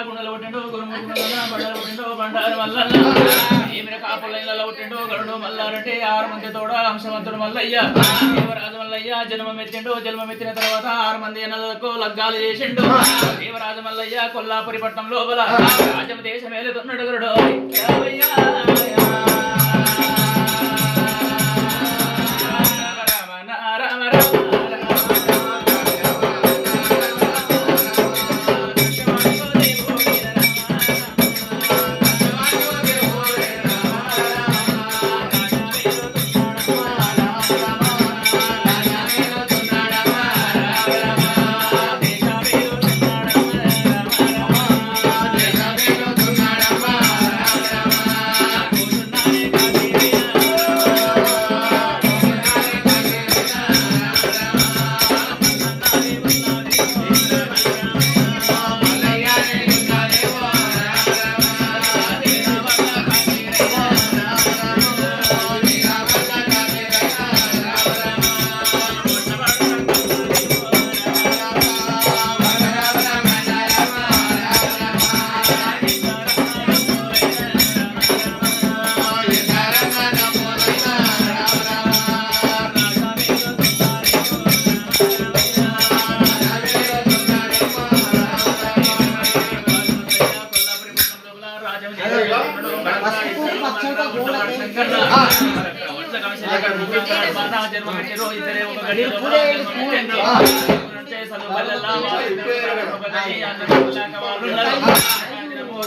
గుండెలు కొట్టిండు గురుమూర్తి మల్లన్న బండలు కొట్టిండు బండారు మల్లన్న ఏమిన కాపుల ఇళ్ళలో కొట్టిండు గరుడు మల్లారంటే 6 మంది తోడ అంశవంతుడు మల్లయ్య దేవరాజు మల్లయ్య జన్మమెత్తిండు జన్మమెత్తిన తర్వాత 6 మంది అన్నలకు లగ్గాలు చేసిండు దేవరాజు మల్లయ్య కొల్లాపురి పట్నం లోపల రాజమ దేశం ఏలుతున్నాడు గరుడు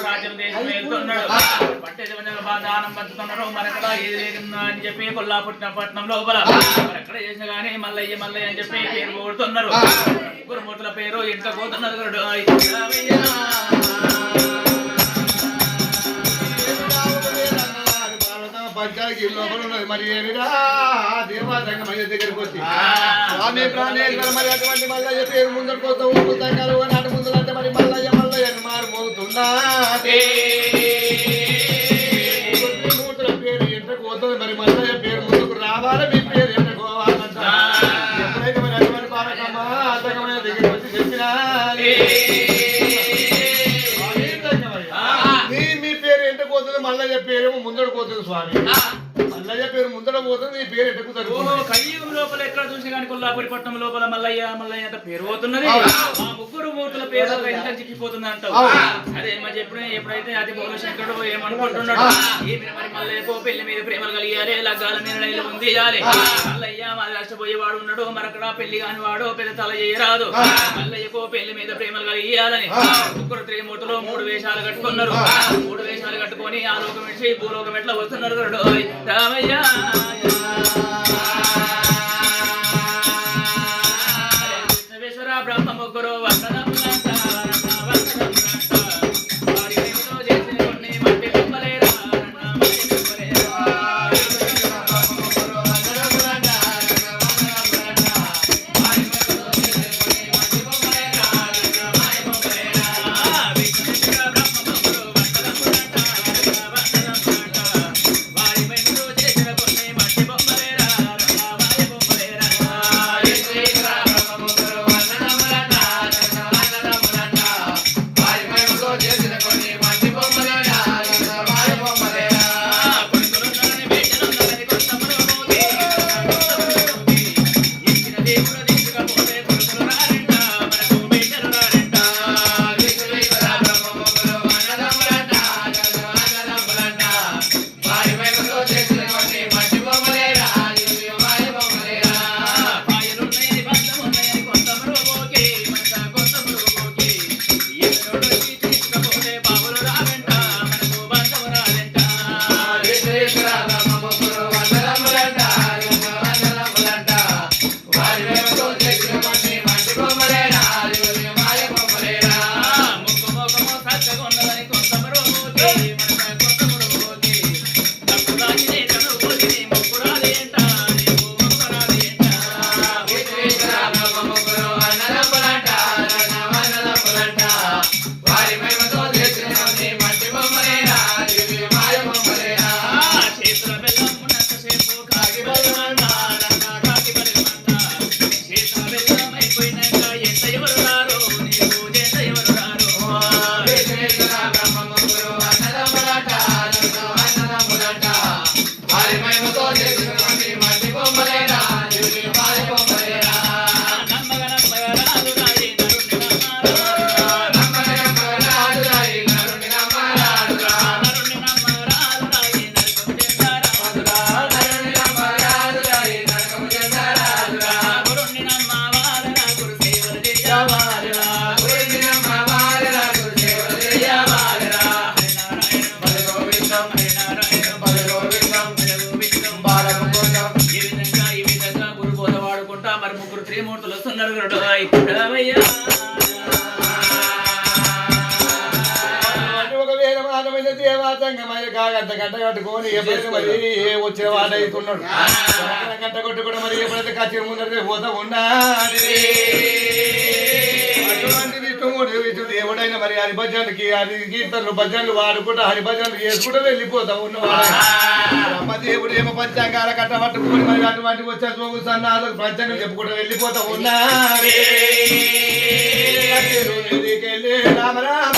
రాజ్యం దేశం వెళ్తున్నాడు పట్టేది దానం పంచుతున్నాడు మరక్కడ ఏది లేదన్నా అని చెప్పి కొల్లాపుట్టిన లోపల ఎక్కడ చేసినా గానీ మల్లయ్య మల్లయ్య అని చెప్పి పేరు కోరుతున్నారు గురుమూర్తుల పేరు ఇంట పోతున్నారు మరి ఏమిరా దేవాదంగ మధ్య దగ్గరికి వచ్చి స్వామి ప్రాణేశ్వర మరి అటువంటి మల్లయ్య పేరు ముందరికి వస్తా ఊపుతారు నాటి ముందు అంటే మరి మల్లయ్య మల్లయ్య మారు మోగుతుందా మూతుల పేరు ఎంతకు పోతుంది మరి మల్లయ్య పేరు ముందుకు రావాలి మీ పేరు ఎంతకు పోవాలంట ఎప్పుడైతే మరి అటువంటి పాలకమ్మ అతకమైన దగ్గరికి వచ్చి చెప్పినా మీ పేరు ఎంతకు పోతుంది మల్లయ్య పేరేమో ముందరకు పోతుంది స్వామి మల్లయ్య పేరు ముందర పోతుంది నీ పేరు ఎట్టుకుతారు కలియుగం లోపల ఎక్కడ చూసి కానీ కొల్లాపురి పట్నం లోపల మల్లయ్య మల్లయ్య అంత పేరు పోతున్నది ఆ ముగ్గురు మూర్తుల పేరు ఎంత చిక్కిపోతుంది అంటావు అదే మరి ఎప్పుడైతే అది శంకరుడు ఏమనుకుంటున్నాడు ఏమి మరి మల్లయ్యకు పెళ్లి మీద ప్రేమలు కలిగాలి లగ్గాల మీద నైలు ఉంది మల్లయ్య మాది నష్టపోయేవాడు ఉన్నాడు మరక్కడ పెళ్లి కాని వాడు పెద్ద తల చేయరాదు మల్లయ్యకు పెళ్లి మీద ప్రేమలు కలిగియాలని ముగ్గురు త్రిమూర్తులు 3 వేషాలు కట్టుకున్నారు 3 వేషాలు కట్టుకొని ఆ లోకం నుంచి భూలోకం ఎట్లా వస్తున్నారు రామయ్య విశ్వేశ్వర బ్రహ్మ ముగ్గురు సంగమయ్య గంట గంట కట్టుకొని ఎప్పుడైతే మరి వచ్చిన వాడు అవుతున్నాడు గంట కొట్టు కూడా మరి ఎప్పుడైతే కచ్చి ముందరికి పోతా ఉన్నాడు దేవుడైనా మరి హరిభజన్కి హరి కీర్తనలు భజనలు వాడుకుంటా హరిభజనలు చేసుకుంటూ వెళ్ళిపోతా ఉన్నవాడు అమ్మ దేవుడు ఏమో పంచాంగాల కట్ట పట్టుకుని మరి అటువంటి వచ్చే జోగు సన్నాలు పంచాంగం చెప్పుకుంటూ వెళ్ళిపోతా ఉన్నాడు రామ రామ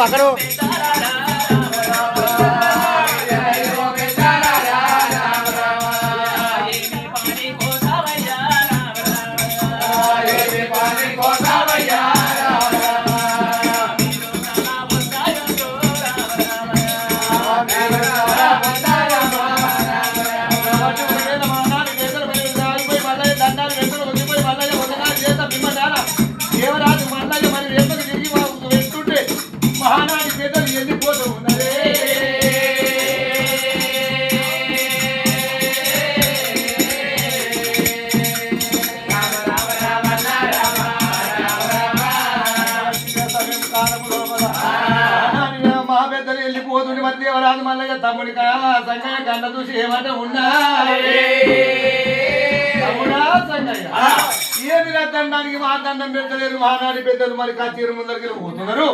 అక్కడ దేవరాజు మల్లయ్య మరి రేపటి తిరిగి వెళ్తుంటే మహానాడి పేదలు వెళ్ళిపోతూ ఉన్నదే మా పెద్దలు వెళ్ళిపోతుంటే మరి దేవరాజు మల్లయ్య తమ్ముడి సంగయ్య కన్న చూసి ఏమంటే ఉన్నా తమ్ముడా సంగయ్య ఏమిరా దండానికి మా దండం పెట్టలేరు మహానాడి పెద్దలు మరి కచ్చీరు ముందరికి పోతున్నారు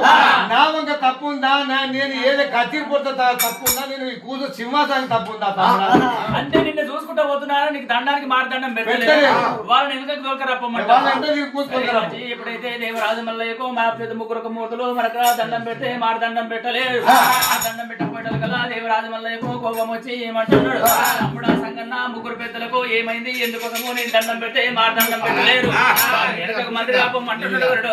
నా వంక తప్పు ఉందా నేను ఏదో కచ్చీరు పొడతా తప్పు ఉందా నేను ఈ కూతురు సింహాసానికి తప్పు ఉందా అంటే నిన్ను చూసుకుంటా పోతున్నారా నీకు దండానికి మారదండం పెట్టలేదు వాళ్ళని ఎందుకు దొరకరప్పమంటారు ఎప్పుడైతే దేవరాజు మల్లయ్యకు మా పెద్ద ముగ్గురు మూర్తులు మనకు దండం పెడితే మారదండం పెట్టలేదు ఆ దండం పెట్టకపోవడం కదా దేవరాజు మల్లయ్యకు కోపం వచ్చి ఏమంటున్నాడు అప్పుడు ఆ సంగన్న ముగ్గురు పెద్దలకు ఏమైంది ఎందుకోసమో నేను దండం పెడితే మారదండం పెట్టలేదు వెనక మంది రాపమంటున్నాడు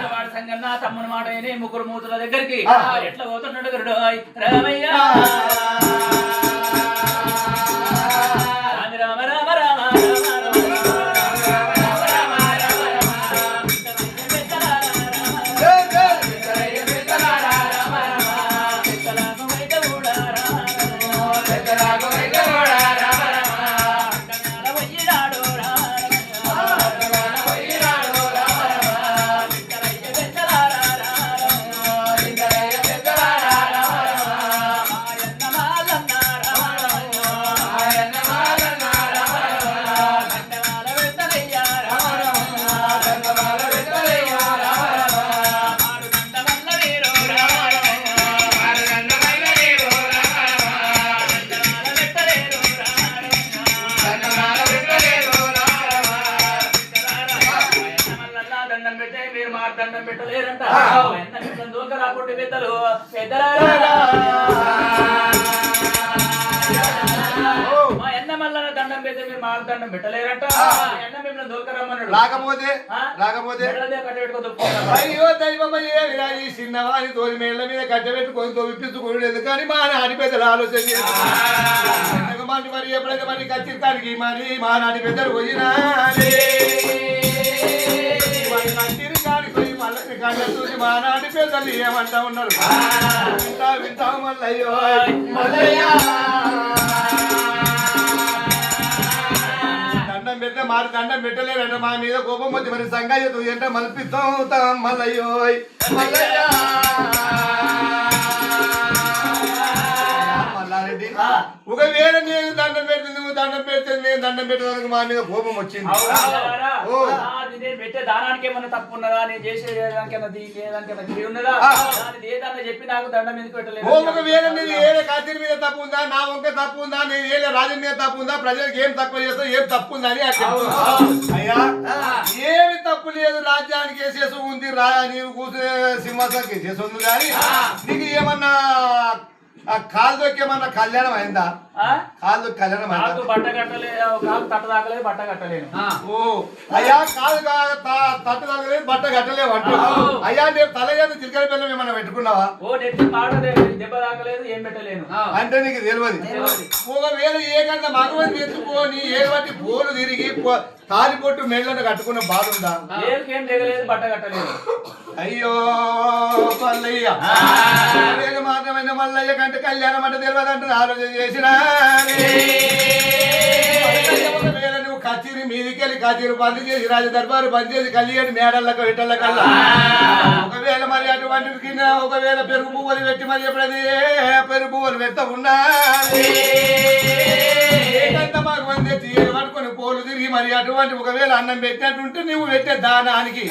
వాడు సంగన్న తమ్ముని మాట ముగ్గురు మూతుల దగ్గరికి ఎట్లా పోతున్నాడు గరుడు రామయ్య రామ రామ రామ దండం పెట్టలేరంట దూకరాకుంటే పెద్దలు మా ఎన్న మల్ల దండం పెడితే మీరు మాకు దండం పెట్టలేరంట ఎన్న మిమ్మల్ని దూకరమ్మన్నాడు రాకపోతే అయ్యో దైవం ఈ చిన్నవారి తోలి మేళ్ల మీద కట్టబెట్టుకొని తోపిపించుకోలేదు కానీ మా నాటి పెద్దలు ఆలోచన చేస్తారు మరి ఎప్పుడైతే మరి కచ్చిరికి మరి మా నాటి పెద్దలు పోయినా చూసి మా నాటి పెద్దలు ఏమంటా ఉన్నారు వింటా వింటా మల్లయ్యో మల్లయ్య దండం పెట్టే మారి దండం పెట్టలేరంట మా మీద కోపం వచ్చి మరి సంగయ్య ఎంత మల్పిస్తాం మల్లయ్యో మల్లయ్య మల్లారెడ్డి ఒకవేళ నేను దండం పెడితే నువ్వు దండం పెడితే నేను దండం పెట్టడానికి మా మీద కోపం వచ్చింది నేను పెట్టే దానానికి ఏమన్నా తప్పు ఉన్నదా నేను చేసే దానికైనా దిగి ఉన్నదా ఏదన్నా చెప్పి నాకు దండం ఎందుకు పెట్టలేదు ఒకవేళ నేను ఏడే కాతిరి మీద తప్పు ఉందా నా వంక తప్పు ఉందా నేను ఏడే రాజన్ మీద తప్పు ఉందా ప్రజలకు ఏం తక్కువ చేస్తా ఏం తప్పు ఉందా అని అయ్యా ఏమి తప్పు లేదు రాజ్యానికి వేసేసి ఉంది నీవు కూర్చునే సింహాసనం వేసేసి ఉంది కానీ నీకు ఏమన్నా కాలు దొక్కేమన్నా కళ్యాణం అయిందా కాలు కళ్యాణం అయిందా బట్ట కట్టలేదు కాలు తట్ట తాకలేదు బట్ట కట్టలేను ఓ అయ్యా కాదు తట్టు తాగలేదు బట్ట కట్టలేవు అంటూ అయ్యా నేను తలగాని చిలకల పిల్లలు ఏమన్నా పెట్టుకున్నావా ఓ నెత్తి పాడలేదు దెబ్బ తాకలేదు ఏం పెట్టలేను అంటే నీకు తెలియదు ఒకవేళ ఏ గంట మగవని ఎత్తుకొని ఏ బట్టి పోలు తిరిగి తాలిపొట్టు మెళ్ళను కట్టుకున్న బాధ ఉందా ఏం దిగలేదు బట్ట కట్టలేదు అయ్యో మల్లయ్య మాత్రమైన మల్లయ్య కంటే కళ్యాణం అంటే తెలియదు అంటే ఆలోచన చేసిన ఒకవేళ నువ్వు కచేరి మీదికెళ్ళి కచేరి బంద్ చేసి రాజ దర్బారు బంద్ చేసి కళ్యాణి మేడళ్ళకు ఇటళ్ళ కల్లా ఒకవేళ మరి అటువంటి కింద ఒకవేళ పెరుగు పువ్వులు పెట్టి మరి ఎప్పుడది పెరుగు పువ్వులు పెట్ట ఉన్నా మాకు మంది తీయలు పట్టుకొని పోలు తిరిగి మరి అటువంటి ఒకవేళ అన్నం పెట్టినట్టుంటే నువ్వు పెట్టే దానానికి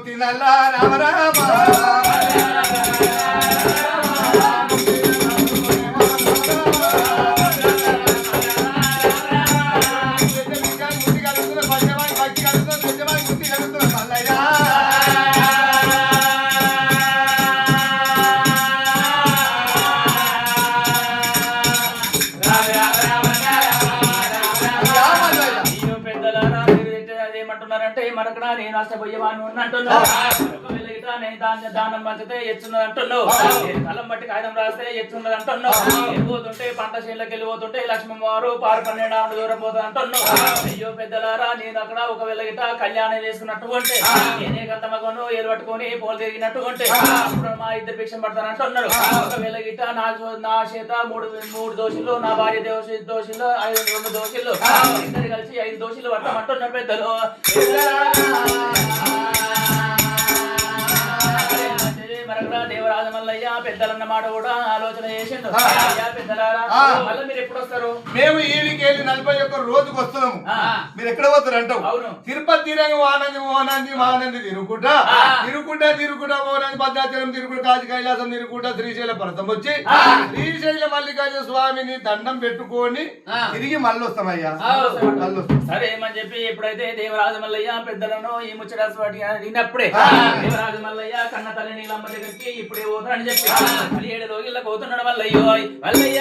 తినల్లా రామ రామ మనకు నేను నష్టపోయేవాను అంటున్నావు దానం పంచితే ఎచ్చున్నది అంటున్నావు కలం బట్టి కాగితం రాస్తే ఎచ్చున్నది అంటున్నావు వెళ్ళిపోతుంటే పంట చేనులకు వెళ్ళిపోతుంటే లక్ష్మమ్మ వారు 12 దూరం పోతుంది అంటున్నావు అయ్యో పెద్దలారా నేను అక్కడ ఒకవేళ గిట కళ్యాణం చేసుకున్నట్టు అంటే నేనే గంతమగను ఏలు పట్టుకొని పోలు తిరిగినట్టు అంటే అప్పుడు మా ఇద్దరు భిక్షం పడతాను అంటున్నారు ఒకవేళ గిట నా చేత మూడు దోషులు నా భార్య దోషులు 2 దోషులు ఇద్దరు కలిసి 5 దోషులు పడతామంటున్నారు పెద్దలు దేవరాజ మల్లయ్య పెద్దలన్న మాట కూడా ఆలోచన చేసిండు పెద్దలారా మళ్ళీ మీరు ఎప్పుడు వస్తారు మేము ఈడికి వెళ్ళి 41 రోజుకు వస్తున్నాము మీరు ఎక్కడ పోతారు అంటావు తిరుపతి తీరంగా ఆనంది తిరుగుకుంటా ఓనంది భద్రాచలం తిరుగుడు కాశీ కైలాసం తిరుగుకుంటా శ్రీశైల పర్వతం వచ్చి శ్రీశైల మల్లికార్జున స్వామిని దండం పెట్టుకొని తిరిగి మళ్ళీ వస్తామయ్యా సరే ఏమని చెప్పి ఎప్పుడైతే దేవరాజ మల్లయ్య పెద్దలను ఈ ముచ్చట అడిగినప్పుడే దేవరాజ మల్లయ్య కన్న తల్లి నీలమ్మ దగ్గరికి ఇప్పుడే పోతానని చెప్పి 17 రోజులకు పోతున్నాడు మల్లయ్యో మల్లయ్య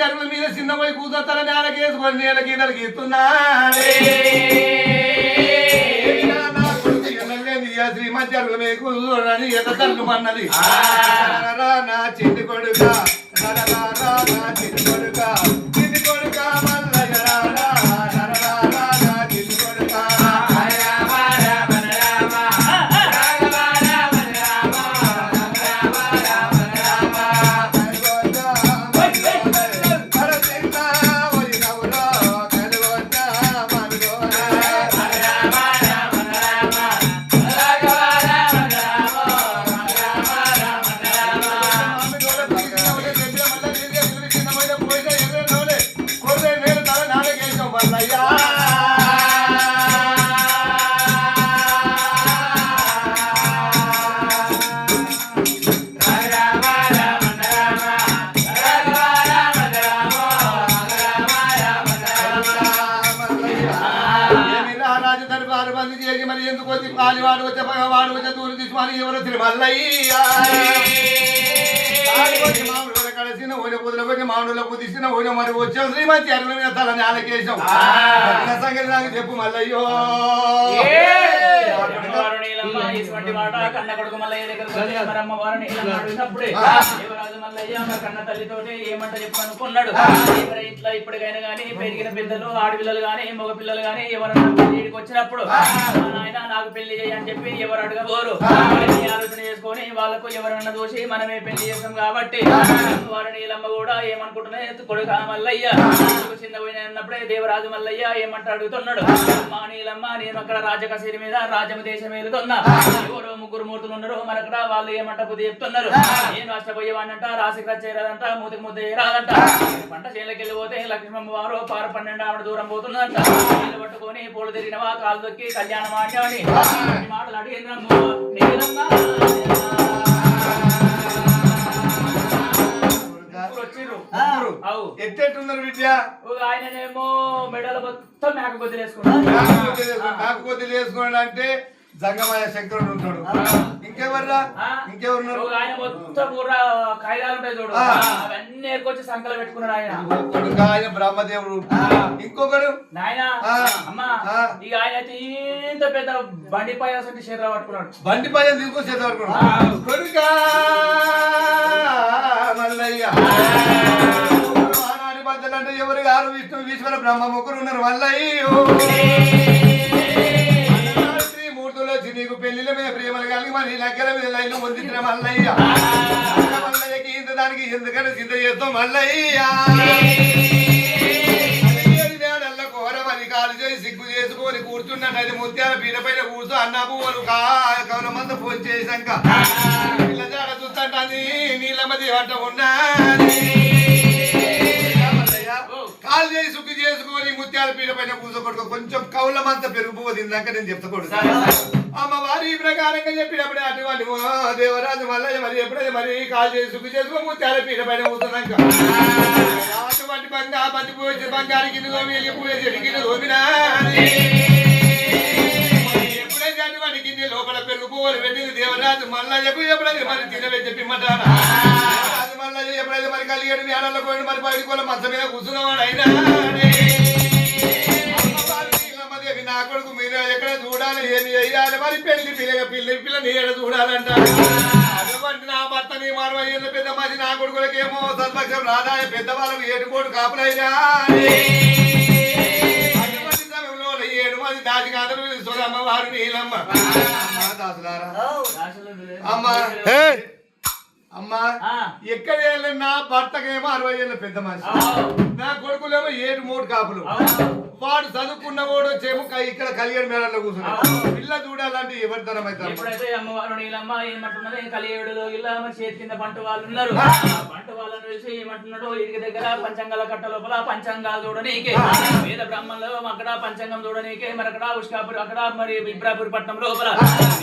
చెరువుల మీద చిన్న పోయి కూర్చొస్తారని నేలకేసుకొని నేల గీతలు గీస్తున్నాడే శ్రీమతి చెరువుల మీద కూర్చోని ఎదతల్లు మన్నది నా చిన్ని కొడుక నా చిన్ని కొడుక చిన్ని కొడుక మల్లయ్య రారా చిన్ని కొడుక మరి ఎందుకు వచ్చి వాడు వచ్చే దూరం తీసుకొని ఎవరు మల్లయ్య కలిసిన ఓన పొద్దులకు వచ్చి మామిడిలకు తీసిన ఓన మరి వచ్చావు శ్రీమంతి అరుణ మీద తల నేలకేసాం సంగతి నాకు చెప్పు మల్లయ్యో కన్న కొడుకు మల్లయ్య దగ్గర మరమ్మ వారిని అడిగినప్పుడే యువరాజు మల్లయ్య కన్న తల్లితోటి ఏమంట చెప్పనుకున్నాడు ఇట్లా ఇప్పటికైనా గానీ పెరిగిన పెద్దలు ఆడపిల్లలు గానీ మగ పిల్లలు గానీ ఎవరన్నా పెళ్లికి వచ్చినప్పుడు నాయన నాకు పెళ్లి చేయని చెప్పి ఎవరు అడగబోరు ఆలోచన చేసుకొని వాళ్ళకు ఎవరన్నా దోషి మనమే పెళ్లి చేస్తాం కాబట్టి వారి నీలమ్మ కూడా ఏమనుకుంటున్నాయి కొడుకు మల్లయ్య చిన్న పోయినప్పుడే దేవరాజు మల్లయ్య ఏమంట అడుగుతున్నాడు మా నీలమ్మ నేను అక్కడ రాజకసేరి మీద రాజమ దేశం వెళ్తున్నా ఎవరో ముగ్గురు మూర్తులు ఉన్నారు మరక్కడ వాళ్ళు ఏమంట బుద్ధి చెప్తున్నారు నేను నష్టపోయేవాడినంట రాశికి వచ్చేరాదంట మూతికి ముద్ద రాదంట పంట చేనులకి వెళ్ళిపోతే లక్ష్మమ్మ వారు 12 ఆవిడ దూరం పోతుందంట నీళ్ళు పట్టుకొని పోలు తిరిగినవా కాలు దొక్కి కళ్యాణం ఆడని మాటలు అడిగినమ్మ నీలమ్మ ఎట్టెట్టున్నారు విద్య ఆయననేమో మెడల మొత్తం మేకపోతులేసుకున్నాడు మేకపోతులేసుకోండి అంటే జంగమయ్య శంకరుడు ఉంటాడు ఇంకెవర్రా ఇంకెవరున్నారు ఆయన మొత్తం కాయిదాలు ఉంటాయి చూడు అవన్నీ ఏర్కొచ్చి సంకలు పెట్టుకున్నాడు ఆయన ఆయన బ్రహ్మదేవుడు ఇంకొకడు నాయన అమ్మా ఇక ఆయన ఇంత పెద్ద బండిపై చేతులు పట్టుకున్నాడు బండిపై తీసుకొని చేతులు పట్టుకున్నాడు కొడుకా మల్లయ్య మహానాడి బద్దలు అంటే ఎవరు గారు విష్ణు ఈశ్వర బ్రహ్మ ముగ్గురు ఉన్నారు మల్లయ్య నీకు పెళ్లిల మీద ప్రేమలు కలిగి మరి లగ్గల మీద లైన్లు పొందించిన మల్లయ్య మల్లయ్యకి ఇంత దానికి ఎందుకని చింత చేస్తాం మల్లయ్య కోర మరి కాలు చేసి సిగ్గు చేసుకొని కూర్చున్నట్టు అది ముత్యాల పీట పైన కూర్చో అన్నపు కవలమంత ఫోన్ చేశాక పిల్ల జాడ చూస్తాంటాది నీళ్ళమ్మది వంట ఉన్నది కాలు చేసి సుగ్గు చేసుకొని ముత్యాల పీట పైన కూర్చోకూడదు కొంచెం కౌలమంత పెరిగిపోతుందాక నేను చెప్తాకూడదు అమ్మవారి ఈ ప్రకారంగా చెప్పినప్పుడే అటువంటి దేవరాజు మల్లయ్య మరి ఎప్పుడైతే మరి కాలు చేసి సుగ్గు చేసుకో ముత్యాల పీట పైన కూర్చున్నాక అటువంటి బంగారు బంగారు గిన్నె తోమి వెళ్ళిపోయే చెడు గిన్నె తోమినా ఎప్పుడైతే అటువంటి గిన్నె లోపల పెరుగుపోవాలి పెట్టింది దేవరాజు మల్లయ్యకు ఎప్పుడైతే మరి తినవే చెప్పిమ్మంటారా మల్లయ్య ఎప్పుడైతే మరి కలిగేడు మేడల్లో పోయి మరి బయటకు వాళ్ళ మంచం మీద కూర్చున్నవాడు అయినా నా కొడుకు మీరు ఎక్కడ చూడాలి ఏమి చేయాలి మరి పిల్లని ఎక్కడ చూడాలంట అటువంటి నా భర్త నీ 60 ఏళ్ళ పెద్ద మంది నా కొడుకులకేమో సద్పక్షం రాదా పెద్దవాళ్ళకు 7 కోట్లు కాపులైనా అటువంటి సమయంలో 7 మంది దాచికాంతలు అమ్మవారు నీలమ్మ దాసులారా అమ్మా అమ్మా ఎక్కడ నా భర్తకేమో 60 ఏళ్ళ పెద్ద మనిషి నా కొడుకులేమో 7 కాపులు వాడు చదువుకున్న వాడు వచ్చేమో ఇక్కడ కలిగేడు మేడల్లో కూర్చున్నాడు పిల్ల చూడాలంటే ఎవరి తరం అయితే ఎప్పుడైతే అమ్మవారు నీలమ్మ ఏమంటున్నది కలిగేడులో ఇలా చేతి కింద పంట వాళ్ళు ఉన్నారు పంట వాళ్ళని చూసి ఏమంటున్నాడు ఇంటి దగ్గర పంచంగాల కట్ట లోపల పంచంగాలు చూడనీకే వేద బ్రాహ్మణులు అక్కడ పంచంగం చూడనీకే మరి అక్కడ ఉష్కాపురి అక్కడ మరి ఇబ్రాపురి పట్నం లోపల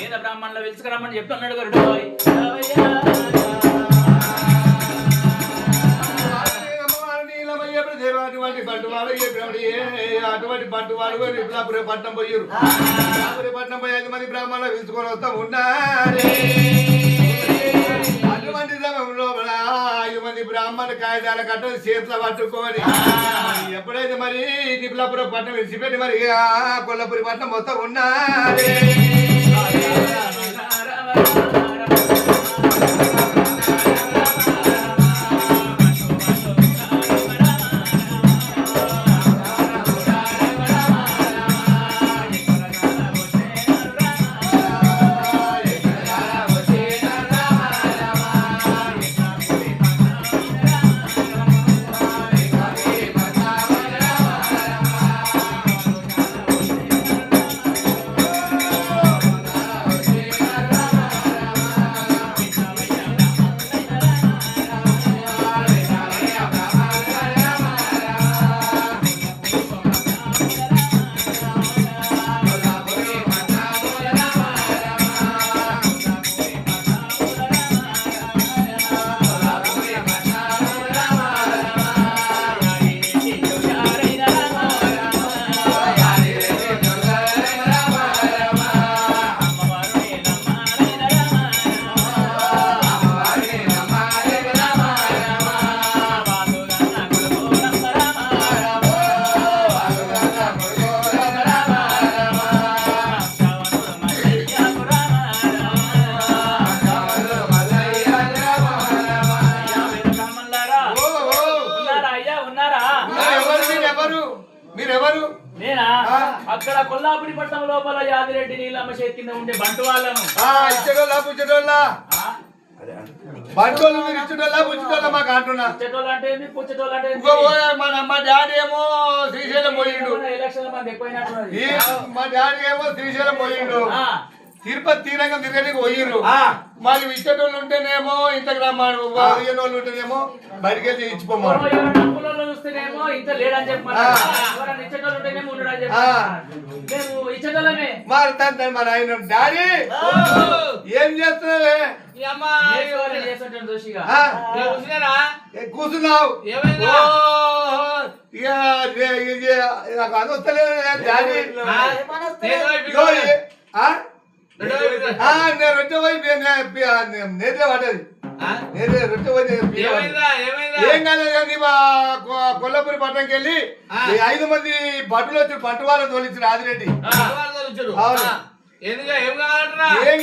వేద బ్రాహ్మణులు పిలుచుకురమ్మని చెప్తున్నాడు గరుడు అటువంటి బంటువాడు ఇబ్లాపురి పట్నం పోయారు పట్నం పోయి 5 మంది బ్రాహ్మణులు పిలుచుకొని వస్తా ఉన్నారు అటువంటి సమయంలో 5 మంది మంది బ్రాహ్మణ కాగితాల కట్ట చేతులు పట్టుకొని ఎప్పుడైతే మరి నిపులాపురం పట్టణం విడిచిపెట్టి మరి కొల్లపురి పట్టణం మొత్తం ఉన్నారే. మీరెవరు? నేనా? అక్కడ కొల్లాపురి పట్టణం లోపల యాదిరెడ్డి నీలమ్మ చేతి కింద ఉండే బంటు వాళ్ళను. ఇచ్చటోళ్ళ పుచ్చటోళ్ళ బంటోళ్ళు మీరు ఇచ్చటోళ్ళ పుచ్చటోళ్ళ మాకు అంటున్నా. ఇచ్చటోళ్ళు అంటే ఏంది, పుచ్చటోళ్ళు అంటే ఏంది? మా డాడీ ఏమో శ్రీశైలం పోయిండు. ఎలక్షన్ మంది ఎక్కువైనట్టున్నది. మా డాడీ ఏమో శ్రీశైలం పోయిండు. తిరుపతి తీరంగం తిరగడానికి పోయిర్రు. మరి ఇచ్చేటోళ్ళు ఉంటేనేమో ఇంతకు రమ్మాడు, వాళ్ళు ఉంటేనేమో బయటికి వెళ్ళి ఇచ్చిపోమాడు. చూస్తేనేమో ఇంత లేడని చెప్పారు. ఇచ్చేటోళ్ళు ఉంటేనేమో ఉండడని చెప్పారు. ఇచ్చేటోళ్ళమే మరి మన ఆయన డాడీ ఏం చేస్తున్నావే? కూర్చున్నావు నాకు అనొస్తలేదు డాడీ. నేను రొట్టె పోయి నేర్లే పడ్డది. ఏం కాలేదు. కొల్లపురి పట్టణంకి వెళ్ళి 5 మంది బట్టలు వచ్చి బట్టు వాళ్ళని తోలించారు ఆదిరెడ్డి. ఏం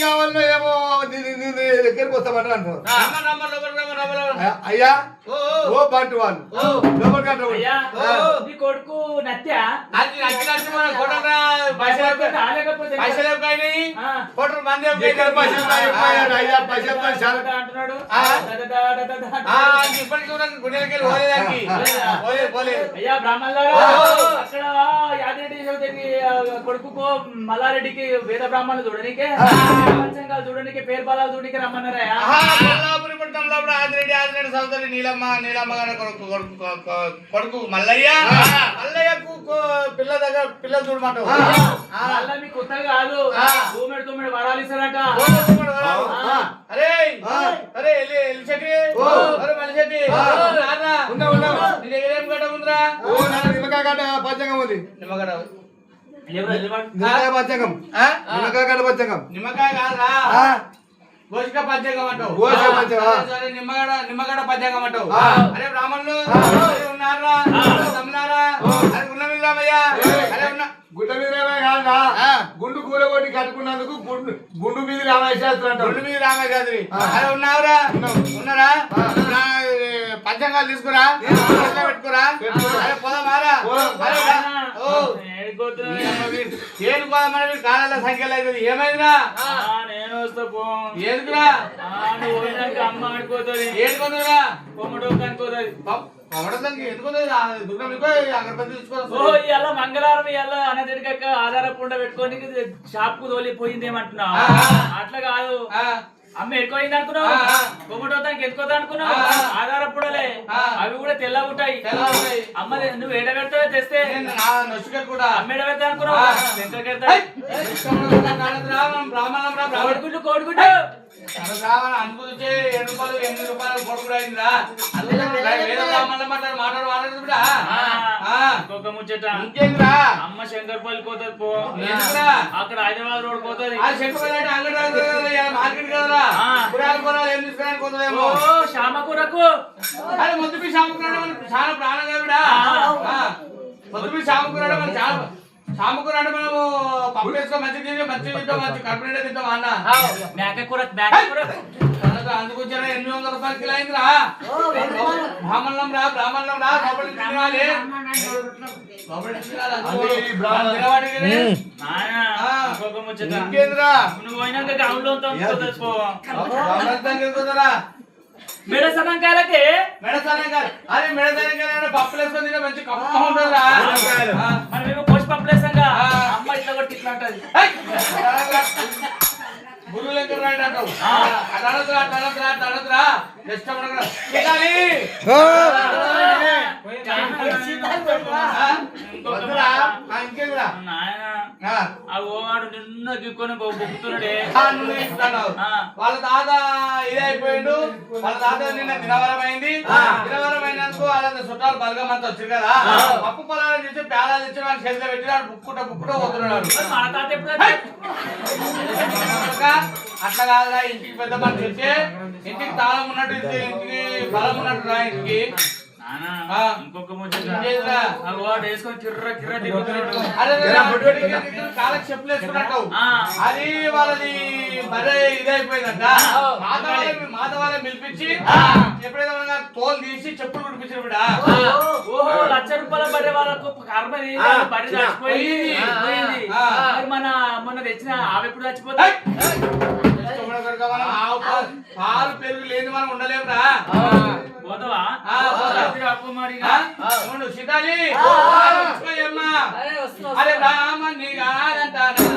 కావాలన్నా ఏమో దగ్గరికి వస్తామంటారు అంటారు. అయ్యా ఓ బంటు వాళ్ళు నీ కొడుకు నత్యా అయ్యా బ్రాహ్మణులారా, అక్కడ యాదిరెడ్డి కొడుకు మల్లారెడ్డికి వేద బ్రాహ్మణులు చూడనికే పంచంగాలు చూడనికే పేరు బలాలు చూడనికే రమ్మన్నారా? ఆదిరెడ్డి సోదరి నీలమ్మ గారి కొడుకు మల్లయ్య పిల్ల దగ్గర పిల్లలు చూడమంటావు. మళ్ళా మీకు కొత్తగా కాదు, తొమ్మిది వరాలు ఇస్తారట. అరే అరే ఎల్లిశెట్టి మల్లిశెట్టి నీ దగ్గర ఏం గడ్డ ఉందిరా? నిమ్మకాయ గడ్డ పంచంగం ఉంది. నిమ్మకాయ పంచంగం నిమ్మకాయ గడ్డ పంచంగం. నిమ్మకాయ కాదురా, గోసిక పంచంగం అంటావు. నిమ్మగడ పంచంగం అంటావు. అరే బ్రాహ్మణులు ఉన్నారా? తమ్ములారా? అరే ఉన్న మిల్లమయ్యా. అరే ఉన్న గుడ్డ మీద కాదా, గుండు కూర కొట్టి కట్టుకున్నందుకు గుండు మీద రామశాస్త్రి అంటారు. గుండు మీద రామశాస్త్రి. అరే ఉన్నారా? ఉన్నారా? పంచంగాలు తీసుకురా, పెట్టుకురా. అరే పోదామారా? ఏడు పోదామని కాలాల సంఖ్యలో అవుతుంది. ఏమైందిరా? నేను వస్తా పో. ఎందుకురా? అమ్మ అనుకోతుంది. ఏడుకుందిరా? కొమ్మటోకి అనుకోతుంది. ఇలా మంగళవారం ఇలా అనదిక ఆధారపుండ పెట్టుకొని షాప్ కు తోలిపోయింది ఏమంటున్నా? అట్లా కాదు, అమ్మ ఎక్కువైంది అనుకున్నావు, కొమ్మటోతానికి ఎత్తుకోతా అనుకున్నావు. ఆధారపుడలే అవి కూడా తెల్ల ఉంటాయి. అమ్మ నువ్వు ఏడ పెడతావే తెస్తే కూడా అమ్మ ఏడ పెడతా అనుకున్నావు. కోడిగుడ్డు కోడిగుడ్డు అనుకుంటే 7 రూపాయలు 8 రూపాయలు కొడుకు అయిందిరా. మాట్లాడు ఇంకొక ముచ్చట ఇంకేంద్రా అమ్మ శంకర్పల్లి పోతుంది పో ఎందుకురా అక్కడ హైదరాబాద్ రోడ్ పోతుంది ఆ శంకరపల్లి అంగడి మార్కెట్ కదరా కూరగాయలు కొనాలి ఏం తీసుకురానికి పోతుందేమో ఓ శామకూరకు అరే మొద్దుపి సాముకురాడు మనకు చాలా ప్రాణం కదరా మొద్దుపి సాముకురాడు మనకు చాలా సాముకురాడు మనము పప్పు వేసుకో మంచి తింటాం మంచి కడుపు తింటాం అన్న మేక కూర అందుకు వచ్చారా 800 రూపాయలు కిలో అయిందిరా బ్రాహ్మణం రా లోపలికి తినాలి ఇంకొక ముచ్చట ఇంకేంద్రా నువ్వు పోయినాక గ్రౌండ్ లో కుదరా మెడసనంకాయలకి అరే మెడసనకాయ పప్పులు వేసుకొని తింటే మంచి కప్ప ఉంటుందిరా మనమేమో పోసి పప్పులేసాంగా అమ్మ ఇట్లా కొట్టి ఇట్లా అంటది గురువులు ఎక్కడ రాయడం అంటావు తడద్రా ఇష్టపడరా ఇంకేంద్రా ఆ ఓవాడు నిన్న గిక్కొని బొక్కుతున్నాడే వాళ్ళ తాత ఇదైపోయిండు వాళ్ళ తాత నిన్న దినవరం అయింది దినవరం అయినందుకు వాళ్ళ చుట్టాలు బలగమంతా వచ్చారు కదా పప్పు పొలాలు చేసి పేలాలు తెచ్చి వాళ్ళ చేతిలో పెట్టి వాడు బుక్కుట పోతున్నాడు మన తాత ఎప్పుడు అట్లా కాదురా ఇంటికి పెద్ద మనిషి వచ్చి ఇంటికి తాళం ఉన్నట్టు ఇంటికి బలం ఉన్నట్టు రా ఇంటికి ఇంకొక ముచ్చట ఇంకేంద్రా వాడు వేసుకొని కిర్ర తిరుగుతున్నాడు కాళ్ళకి చెప్పులు వేసుకున్నట్టు అది వాళ్ళది మరే ఇదైపోయిందంట మాత వాళ్ళని పిలిపించి ఎప్పుడైతే తోలు తీసి చెప్పులు కుడిపించారు బిడ్డ ఓహో ₹1,00,000 బర్రె వాళ్ళకు కర్మ బర్రె చచ్చిపోయింది మొన్న తెచ్చిన ఆవి ఎప్పుడు చచ్చిపోతాయి పాలు పెరుగు లేని మనం ఉండలేమురా పోతావా అప్పు మరి సీతాలి అరే రామని కాదంటారా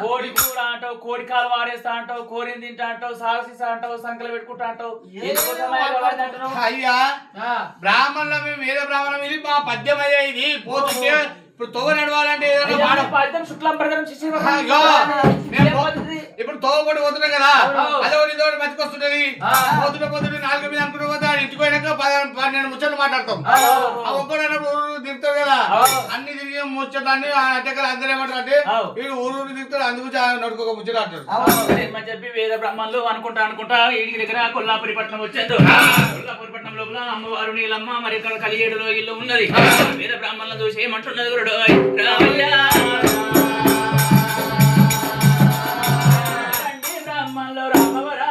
కోడి కూర అంటావు, కోడి కాలు వారేస్తా అంటావు, కోరిని తింటా అంటావు, సాగసీసా అంటావు, సంకలు పెట్టుకుంటా అంటావు. అయ్యా బ్రాహ్మణుల మేము వేద బ్రాహ్మణం ఇది మా పద్యం అయ్యా ఇది పోతుంటే ఇప్పుడు తోవ నడవాలంటే ఇప్పుడు తోవ కూడా పోతున్నాం కదా అదే ఇదోటి మతికొస్తుంటది పోతుంటే 4 మీద అనుకుంటూ పోతా ఇంటికి పోయినాక 12 ముచ్చట్లు మాట్లాడతాం ఒక్కడైనప్పుడు ఊరు దిగుతాడు కదా అన్ని తిరిగి ముచ్చట్లు అన్ని అట్టెక్కలు అందరూ ఏమంటారు అంటే వీడు ఊరు దిగుతాడు అందుకు నడుకోక ముచ్చట అంటాడు చెప్పి వేద బ్రాహ్మణులు అనుకుంటా ఇంటికి దగ్గర కొల్లాపురి పట్నం వచ్చేది. కొల్లాపురి పట్నం లోపల అమ్మవారు నీలమ్మ మరి ఇక్కడ కలిగేడులో ఇల్లు ఉన్నది. వేద బ్రాహ్మణులను చూసి ఏమంటున్నది గురుడు బ్రాహ్మణులు రామవరా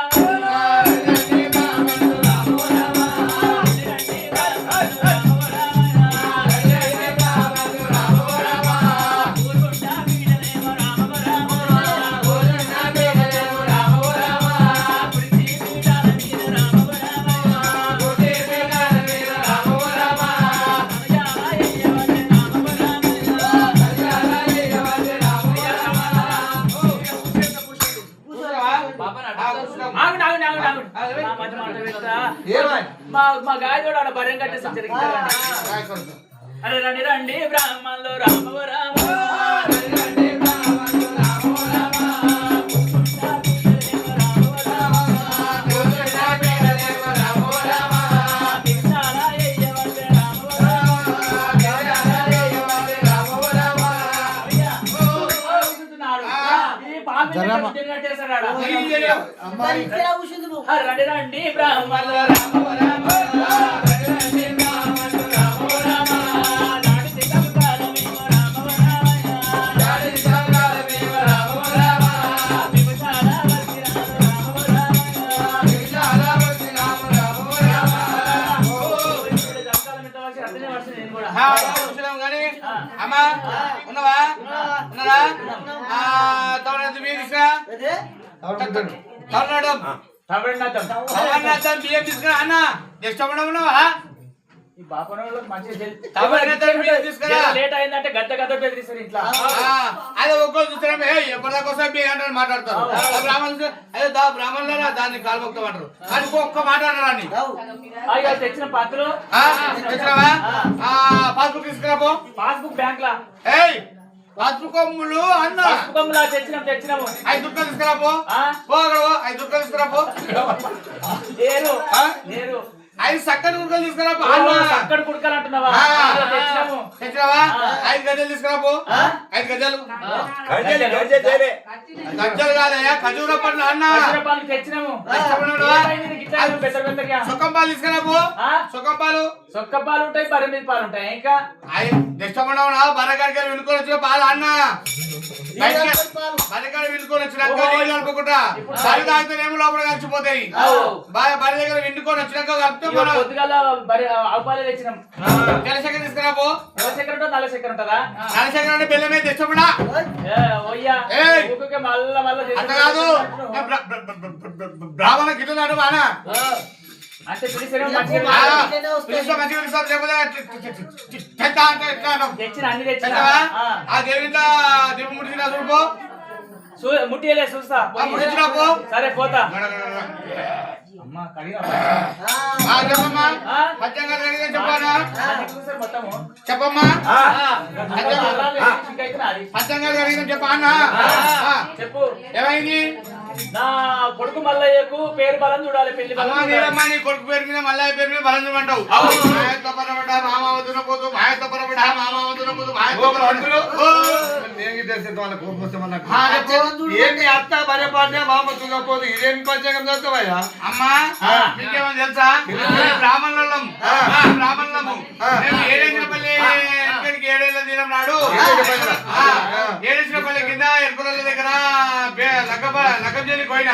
మా గాయదోడు ఆడ బర్రెం కట్టేసి అరే రండి రండి బ్రాహ్మణులు రామవ రామ చేస్తాడా అమ్మాయి రండి రండి బ్రాహ్మణ రామ రామ రండి బ్రాహ్మణ రామ రామ నాటి సంకారమేవ రామ రామ నాటి సంకారమేవ రామ రామ విభుషాల వర్తి రామ రామ విభుషాల వర్తి రామ రామ ఓ ఇప్పుడు సంకారం ఎంత వచ్చి అతనే వర్షం నేను కూడా కానీ అమ్మా ఉన్నావా ఉన్నారా తమిళనాడు బియ్యం తీసుకురా తమిళనాడు బియ్యం తీసుకురా అన్న నెక్స్ట్ ఉన్నావా ఈ బాపనోళ్ళకి మంచిగా తీసుకురా లేట్ అయిందంటే గద్ద గద్ద బెదిరిస్తారు ఇంట్లో అదే ఒక్కరు చూస్తారా ఎప్పటిదాకోసం మీ అంటే మాట్లాడతారు బ్రాహ్మణులు అదే బ్రాహ్మణులారా దాన్ని కాలుమొక్తం అంటారు కానీ ఒక్క మాట అన్నారని అయ్యో తెచ్చిన పత్రులు తెచ్చినావా పాస్బుక్ తీసుకురాపో పాస్బుక్ బ్యాంక్ లా ఏయ్ పాస్బుక్ అమ్ములు అన్న పాస్బుక్ అమ్ములా తెచ్చినాము 5 రూపాయలు తీసుకురాపో పో అక్కడ 5 రూపాయలు తీసుకురాపో లేరు లేరు 5 చక్కటి కుడుకలు తీసుకురాపో అక్కడ కుడుకలు అంటున్నావా తెచ్చినాము తెచ్చినావా 5 గజలు తీసుకురాపో 5 గజలు గజ్జలు కాదయ్యా ఖజూర పండ్లు అన్న పాలు తెచ్చినాము సుఖం పాలు తీసుకురాపో సొక్క పాలు ఉంటాయి పరిమితి పాలు ఉంటాయి ఇంకా ఇష్టపడవునా బరగాడికి వినుకొని వచ్చిన పాలు అన్న బరగాడి వినుకొని వచ్చినాక నీళ్ళు కలుపుకుంటా బరి తాగితేనేమో లోపల కలిసిపోతాయి బరి దగ్గర వినుకొని వచ్చినాక కలిపితే పొద్దుగాల ఆవు పాలు తెచ్చినాం తెల్లశేఖర తీసుకురాపో నల్ల చక్కెర ఉంటుందా నల్ల చక్కెర ఉంటుందా నల్ల చక్కెర అంటే బెల్లమే తెచ్చపడా మళ్ళా మళ్ళా అంత కాదు బ్రాహ్మణ గిట్టున్నాడు బానా అంటే పిలిచేమో మంచిగా తెచ్చిన అన్ని తెచ్చిన ఆ దేవునిలో దీపం ముట్టినా చూడుకో ముట్టియలే చూస్తా సరే పోతా అమ్మా చెప్పమ్మా పచ్చంగా చెప్పానా చెప్పమ్మా పచ్చంగా చెప్పా చెప్పు ఏమైంది నా కొడుకు మల్లయ్యకు పేరు బలం చూడాలి పెళ్లి బలం నీ కొడుకు పేరు మీద మల్లయ్య పేరు మీద బలం చూడంటావు ఏంటి అత్త భార్య పాట మామ చూడకపోతే ఇదేం పంచకం చదువుతావయ్యా అమ్మా మీకేమో తెలుసా బ్రాహ్మణులం ఏడేసినపల్లి ఏడేళ్ళ దినం నాడు ఏడేసినపల్లి కింద ఎరుకుల దగ్గర లగ్గం చేయకపోయినా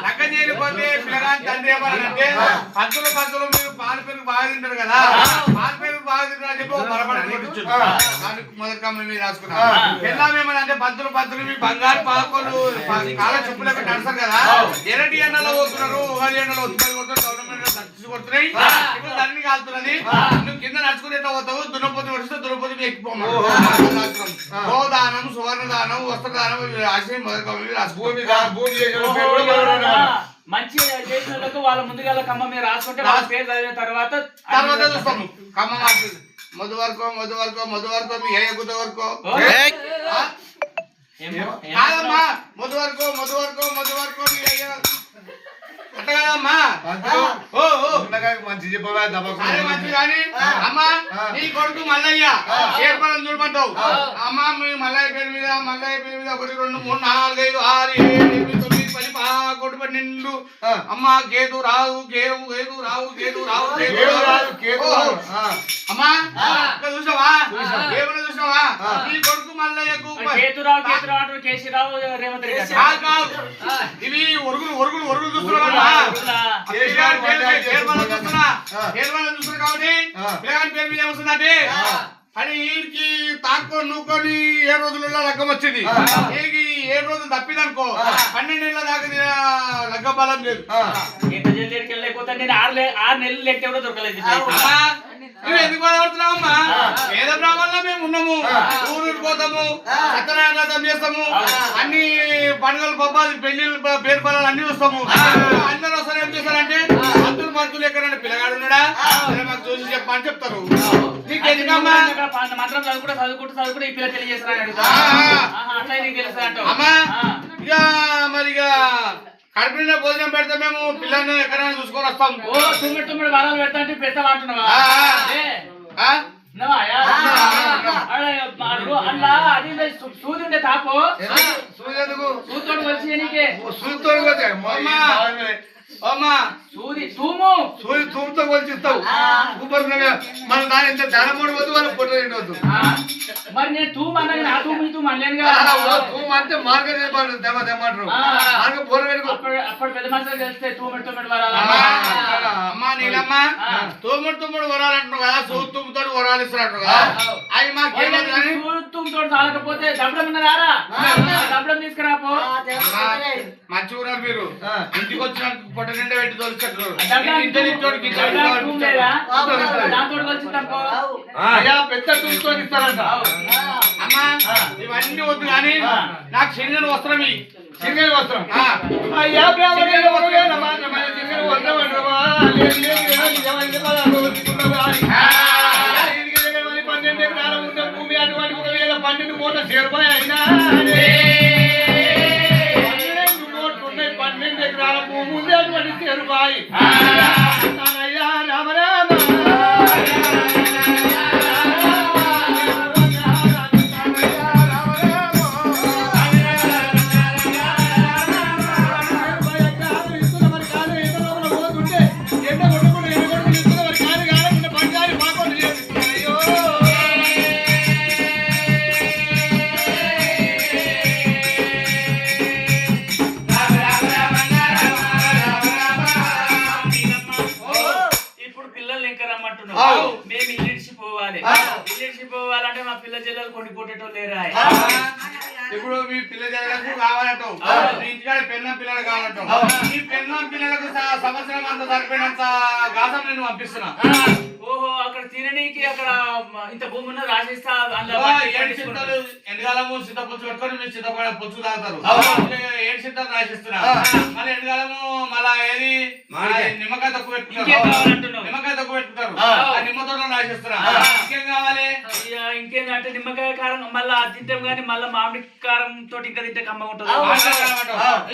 లగ్గం చేయకపోతే పిల్లగాని తండ్రి ఏమన్నారంటే పంతులు మీరు పాలు పెరుగు బాగా తింటారు కదా పాలు పెరుగు బాగా తింటారు అని చెప్పి బలపడి దానికి మొదటి కమ్మని మీరు రాసుకున్నారు పిల్లమేమనంటే పంతులు మీ బంగారు పాపలు కాళ్ళ చెప్పులకు నడుస్తారు కదా ఎరటి ఎండలో పోతున్నారు ఉగాది ఎండలో కొడుతున్నాయి ఇప్పుడు దాన్ని కాలుతున్నది నువ్వు కింద నడుచుకుని ఎట్లా పోతావు దున్నపోతు వడిస్తే దున్నపోతు ఎక్కువ గోదానం సువర్ణదానం వస్త్రదానం రాసి మొదటి మంచి చేసినందుకు వాళ్ళ ముందుగా కమ్మ మీద రాసుకుంటే వాళ్ళ పేరు చదివిన తర్వాత చూస్తాము కమ్మ మధు వరకు మీ ఏ గుద్ద వరకు కాదమ్మా మధు వరకు మీ అయ్య అట్లా కాదమ్మా మంచి చెప్పవా మంచి కానీ అమ్మా నీ కొడుకు మల్లయ్య ఏర్పడం చూడమంటావు అమ్మా మీ మల్లయ్య పేరు మీద 1 2 3 4 5 6 7 8 9 10 కొడుకు నిండు అమ్మా కేతు రావు అమ్మా చూసావా ఏమన్నా చూసావా నీ కొడుకు మల్లయ్యకు కేతురావు కేసీరావు రేవంత్ రెడ్డి ఇవి ఒరుగులు చూస్తున్నావా చూస్తున్నా కాబట్టి పిల్లగాని పేరు మీద ఏమొస్తుందంటే అని వీడికి తాక్కొని నూకొని 7 రోజులలో లగ్గం వచ్చింది వీడికి 7 రోజులు తప్పిందనుకో 12 ఏళ్ళ దాకా లగ్గ బలం లేదు నేను 6 నెలలు లెక్క కూడా దొరకలేదు నువ్వు ఎందుకు బాధపడుతున్నావమ్మా పేద బ్రాహ్మణులు మేము ఉన్నాము ఊరు పోతాము సత్యనారాయణ చేస్తాము అన్ని పండుగలు పబ్బాలు పెళ్లిళ్ళు పేరు పనులు అన్ని వస్తాము అందరూ వస్తారు ఏం చేస్తారంటే మంతులు ఎక్కడంటే పిల్లగాడు ఉన్నాడా మాకు చూసి చెప్పని చెప్తారు నీకు ఎందుకమ్మా మాత్రం చదువుకుంటూ ఈ పిల్ల పెళ్లి చేస్తారా అమ్మా ఇక మరి ఇక కడుపు నిండా భోజనం పెడితే మేము పిల్లల్ని ఎక్కడైనా చూసుకొని వస్తాం తొమ్మిది వారాలు పెడతా అంటే పెడతా అంటున్నావా ఉన్నావాయా? అలా అది సూది ఉండే తాపు సూర్యుడు సూతోడు వచ్చి నీకే సూర్యుడు అమ్మా సూది తూము సూర్యు తూముతో కొలిచిస్తావు సూపర్ మన దాని ఎంత ధనమూడు వద్దు వాళ్ళ పొట్ట తినవద్దు మరి నేను తూము అన్నా నా తూము ఈ తూము అనలేనుగా. తూము అంటే మార్గం తెమ్మంటారు మార్గం పొర పెట్టుకో అప్పుడు పెద్ద మనుషులు తెలిస్తే తూమెడు తూమెడు వరాలా? అమ్మా నీలమ్మ తూముడు వరాలంటున్నావు కదా సూతుముతో వరాలు ఇస్తున్నట్టు కదా అవి మాకేమో తూముతోడు చాలకపోతే దబ్బడం ఉన్నారా? దబ్బడం తీసుకురాపో. మంచిగా ఉన్నారు మీరు ఇంటికి వచ్చిన పొట్ట నిండా పెట్టి తోలుచుకుంటారు అయ్యా పెద్ద తూముతో ఇస్తారంట అమ్మా ఇవన్నీ వద్దు కానీ నాకు శరీరం వస్త్రం సింగల్ వస్త్రం అయ్యా సింగల్ వస్త్రం అంటావా 12 ఎకరాల ఉన్న భూమి అటువంటి 12 కోట్ల చేరుబాయి అయినా 12 ఎకరాల భూమి ఉంది అటువంటి చేరుబాయి అయ్యా రామ రామ మేము ఇల్లిడిచి పోవాలంటే మా పిల్ల జిల్లలు కొన్ని కొట్టేటోళ్ళు లేరా? ఇప్పుడు మీ పిల్ల జగలకు కావాలంటావు మీ ఇంటికాడ పెన్నం పిల్లలు కావాలంటావు ఈ పెన్నం పిల్లలకు సంవత్సరం అంతా సరిపోయినంత గాసం నేను పంపిస్తున్నా. ఓహో అక్కడ తిననీకి అక్కడ ఇంత భూమి ఉన్న రాసిస్తా. ఎండకాలము సిద్ధపుచ్చు పెట్టుకొని మీరు సిద్ధపడ పుచ్చు తాగుతారు 7 సిద్ధాలు రాసిస్తున్నా. మళ్ళీ ఎండకాలము మళ్ళా ఏది నిమ్మకాయ తక్కువ పెట్టుకుంటారు నిమ్మకాయ తక్కువ పెట్టుకుంటారు ఆ నిమ్మతో రాసిస్తున్నా. ఇంకేం కావాలి? ఇంకేందంటే నిమ్మకాయ కారం మళ్ళా తింటాం కానీ మళ్ళీ మామిడి కారం తోటి ఇంకా తింటే కమ్మ ఉంటుంది.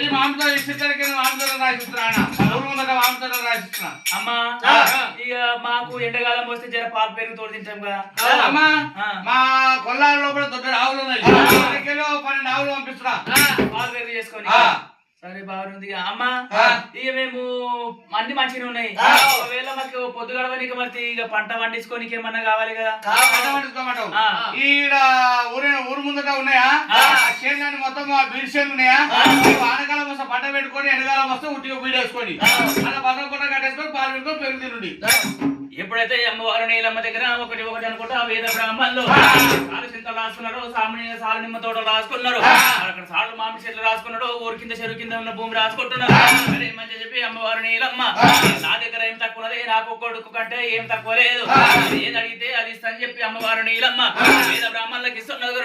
ఈ మామిడితో ఇష్టరికి మామిడితో రాసిస్తున్నా మామిడితో రాసిస్తున్నా. అమ్మా ఇక మాకు ఎండకాలం వస్తే జర పాలు పెరుగు తోడు తింటాం కదా. అమ్మా మా కొల్లాల లోపల దొడ్డ ఆవులు ఉన్నాయి 12 ఆవులు పంపిస్తున్నా పాలు పెరుగు చేసుకొని. సరే బాగుంది అమ్మా. ఇక మేము అన్ని మంచిగా ఉన్నాయి. ఒకవేళ మాకు పొద్దు గడవనికి మరి ఇక పంట పండించుకోనికి ఏమన్నా కావాలి కదా. పంట పండించుకోమంటావు ఈడ ఊరు ముందట ఉన్నాయా చేనులని మొత్తం బీడి చేనులు ఉన్నాయా? వానకాలం వస్తే పంట పెట్టుకొని ఎండకాలం వస్తే ఉట్టిగా బీడేసుకొని అలా పంట పంట కట్టేసుకొని పాలు పెట్టుకొని పెరుగు తినండి. ఎప్పుడైతే అమ్మవారు నీలమ్మ దగ్గర ఒకటి అనుకుంటా వేద బ్రాహ్మణులు సాలు చింతలు రాసుకున్నారు, సాలు నిమ్మ తోటలు రాసుకున్నారు, అక్కడ సాలు మామిడి చెట్లు రాసుకున్నాడు, ఊరి కింద చెరువు కింద ఉన్న భూమి రాసుకుంటున్నారు. అరే మంచి చెప్పి అమ్మవారు నీలమ్మ నా దగ్గర ఏం తక్కువ ఉన్నది, నాకు కొడుకు కంటే ఏం తక్కువ లేదు, ఏది అడిగితే అది ఇస్తా అని చెప్పి అమ్మవారు నీలమ్మ వేద బ్రాహ్మణులకు ఇస్తున్నారు.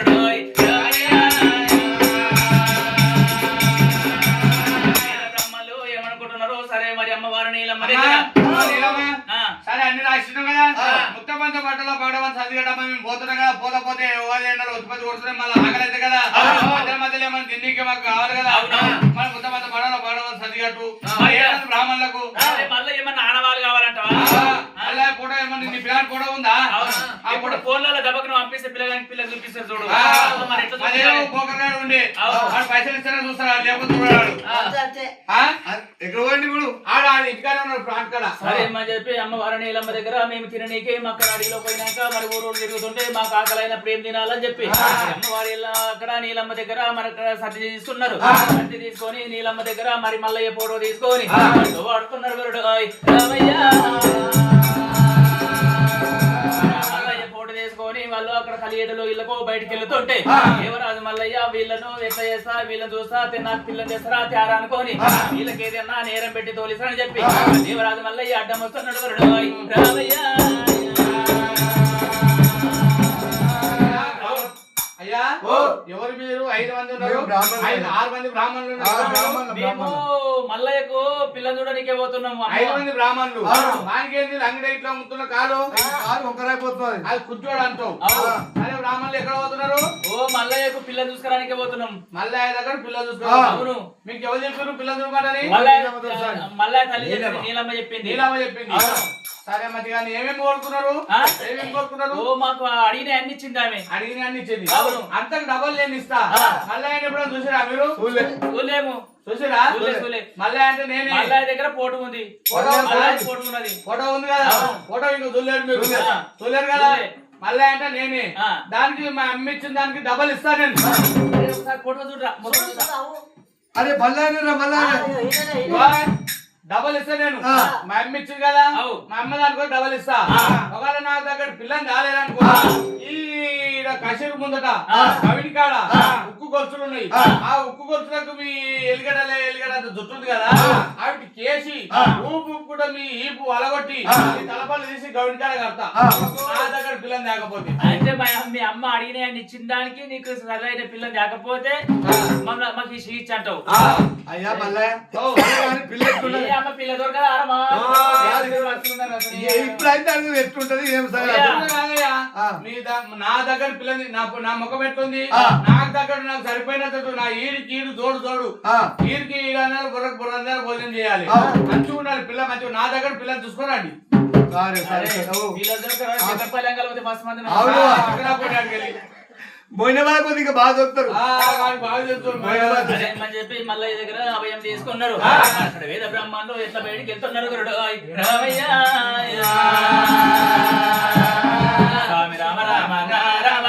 ఏమనుకుంటున్నారు? సరే మరి అమ్మవారు నీలమ్మ సరే అన్ని రాసినాం కదా ముత్తమంత బట్టలో పడవని చదివేటప్పుడు మేము పోతున్నాం కదా. పోతే ఎండలు ఉత్పత్తి కొడుతున్నాం మళ్ళీ ఆకలేదు కదా. మధ్యలో ఏమైనా తిండికి మాకు కావాలి కదా. మన ముత్తమంత బట్టలో పడవని చదివేట్టు బ్రాహ్మణులకు మళ్ళీ ఏమన్నా ఆనవాళ్ళు కావాలంటావా? అలా ఫోటో ఏమన్నా నీ పిల్లల ఫోటో ఉందా? ఇప్పుడు ఫోన్లలో దెబ్బకు పంపిస్తే పిల్లగానికి పిల్లలు చూపిస్తారు చూడు. పోకరాడు ఉండి పైసలు ఇస్తారా చూస్తారా లేకపోతే చూడాడు ఎక్కడ పోండి ఇప్పుడు ఆడ ఇంటికానే ఉన్నాడు ప్రాంట్ కాడ. సరే అని చెప్పి అమ్మవారి నీలమ్మ దగ్గర మేము తిననీకే మాకు అడిగిలో పోయినాక మరి ఊరు తిరుగుతుంటే మాకు ఆకలి అయినప్పుడు ఏం తినాలని చెప్పి అమ్మవారి అక్కడ నీలమ్మ దగ్గర మనకు సర్ది తీసుకున్నారు. సర్ది తీసుకొని నీలమ్మ దగ్గర మరి మల్లయ్య ఫోటో తీసుకొని పడుకున్నారు. తీసుకొని వాళ్ళు అక్కడ కలియేటలో ఇళ్ళకో బయటకు వెళ్తుంటే యువరాజు మల్లయ్య వీళ్ళను ఎట్లా చేస్తా వీళ్ళని చూస్తా నాకు పిల్లలు చేస్తారా తేరా అనుకోని వీళ్ళకి ఏదైనా నేరం పెట్టి తోలిస్తా అని చెప్పి యువరాజు మల్లయ్య అడ్డం వస్తున్నాడు. అయ్యా ఎవరు మీరు 5 మంది ఉన్నారు 6 మంది బ్రాహ్మణులు మేము మల్లయ్యకు పిల్ల చూడడానికే పోతున్నాము. 5 మంది బ్రాహ్మణులు దానికేంది అంగడి ఇట్లా ముత్తున్న కాలు ఒకరైపోతుంది అది కూర్చోడు అంటావు. అదే బ్రాహ్మణులు ఎక్కడ పోతున్నారు? ఓ మల్లయ్యకు పిల్ల చూసుకోవడానికే పోతున్నాం. మల్లయ్య దగ్గర పిల్ల చూసుకోవాలి. అవును మీకు ఎవరు చెప్పారు పిల్ల చూసుకోవాలని? మల్లయ్య తల్లి నీలమ్మ చెప్పింది. నీలమ్మ చెప్పింది. సరే మంచిగా ఏమేమి కోరుకున్నారు ఆ? ఏమేమి కోరుకున్నారు ఓ మాకు అడిగిన అన్ని ఇచ్చింది ఆమె. అడిగిన అన్ని ఇచ్చేది అవును. అంతకు డబల్ నేను ఇస్తా ఆ. మళ్ళీ ఆయన ఎప్పుడైనా చూసిరా మీరు చూడలేము. చూసిరా చూడలే. మళ్ళీ అంటే నేనే మల్లయ్య దగ్గర ఫోటో ఉంది. ఫోటో మల్లయ్య ఫోటో ఉన్నది. ఫోటో ఉంది కదా ఫోటో ఇంకా చూడలేరు మీరు చూడలే. చూడలేరు కదా చూడలే. మళ్ళీ అంటే నేనే ఆ. దానికి మా అమ్మ ఇచ్చిన దానికి డబల్ ఇస్తా నేను అరే ఒకసారి ఫోటో చూడరా. మొత్తం చూడరా. అరే మళ్ళా మళ్ళా డబల్ ఇస్తా నేను ఆ. మా అమ్మ ఇచ్చింది కదా అవు. మా అమ్మ దానికి డబల్ ఇస్తా ఆ. ఒకవేళ నాకు దగ్గర పిల్లని రాలేదనుకో ఆ. ఈ కషేరు ముందట ఆ. కవిని కాడ ఆ. ఉక్కు గొలుసులు ఉన్నాయి ఆ. ఆ ఉక్కు గొలుసులకు మీ ఎలిగడ అంత జుట్టు ఉంది కదా ఆ. వాటి కేసి ఆ. ఊపు కూడా మీ ఈపు అలగొట్టి ఆ. ఈ తలపల్లి తీసి గవిని కాడ కడతా ఆ. నా దగ్గర పిల్లని లేకపోతే అంటే మీ అమ్మ అడిగిన అన్ని ఇచ్చిన దానికి నీకు సరైన పిల్లలు లేకపోతే మాకు ఈ స్వీచ్ అంటావు. అయ్యా మళ్ళా పిల్ల ఏ అమ్మ పిల్ల దొరకదా ఆరమా? ఇప్పుడైతే అది ఎట్లుంటది ఏం సరే కాదయ్యా. ఆ. నా దగ్గర పిల్లని నా ముఖం ఎట్లుంది ఆ. నాకు దగ్గర నాకు సరిపోయినంత నా ఈడికి ఈడు జోడు ఆ. ఈడికి ఈడన్నారు బుర్రకు బుర్ర భోజనం చేయాలి ఆ. మంచిగా ఉండాలి పిల్ల మంచిగా నా దగ్గర పిల్లని చూసుకోరండి సరే సరే పిల్ల దొరకరా? చిన్నపల్లి అంగళపతి మస్తు మంది ఉన్నారు. అవును. పోయిన వాళ్ళ కొద్దిగా బాగా దొరుకుతారు బాగా చెప్తారు అదే అని చెప్పి మళ్ళీ దగ్గర అభయం తీసుకున్నారు. అక్కడ వేద బ్రహ్మాండం ఎట్లా బయటికి వెళ్తున్నారు గురుడు. రామయ్య స్వామి రామ రామ రామ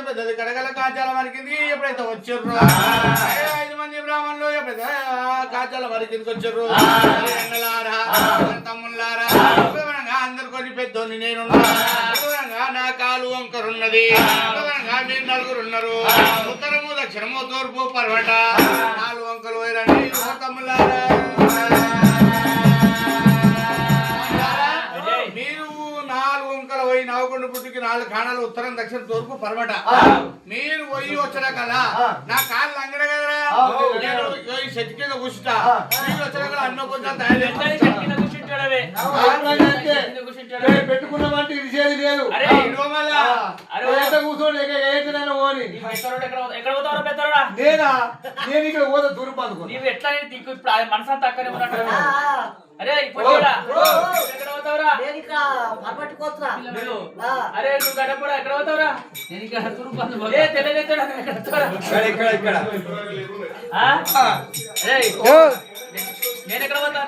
పెద్దది కడగల కాచాల వరకింది ఎప్పుడైతే వచ్చారు 5 మంది బ్రాహ్మణులు ఎప్పుడైతే కాచాల వరకిందికి వచ్చారు తమ్ముళ్ళారా అందరు కొన్ని పెద్దోని నేను నా కాలు వంకరున్నది మీరు నలుగురు ఉన్నారు ఉత్తరము దక్షిణము తూర్పు పర్వట 4 వంకలు పోయిరండి తమ్ముళ్ళారా మీరు 4 వంకలు పోయి నవకొండ పుట్టుకి 4 కాణాలు ఉత్తరం దక్షిణ తూర్పు పర్వట మీరు పోయి వచ్చారా కదా నా కాళ్ళు అంగడ కదరా చెట్టు కింద కూర్చుంటా మీరు వచ్చారా కదా అన్న కొంచెం తయారు పెట్టుకున్నామంటే ఇచ్చేది లేదు. అరే కూర్చోండి ఏంటన్నా పోని. ఎక్కడ పోతావు పెద్దరా? నేను ఇక్కడ పోతా దూరం పందుకో. నీవు ఎట్లా దిక్కు ఇప్పుడు మనసంతా అక్కడే ఉన్నట్టు. అరే ఎక్కడ పోతావురా? అరే నువ్వు గడపడా ఎక్కడ పోతావురా? ఏ తెలియజేస్తాడా? నేను ఎక్కడ పోతా?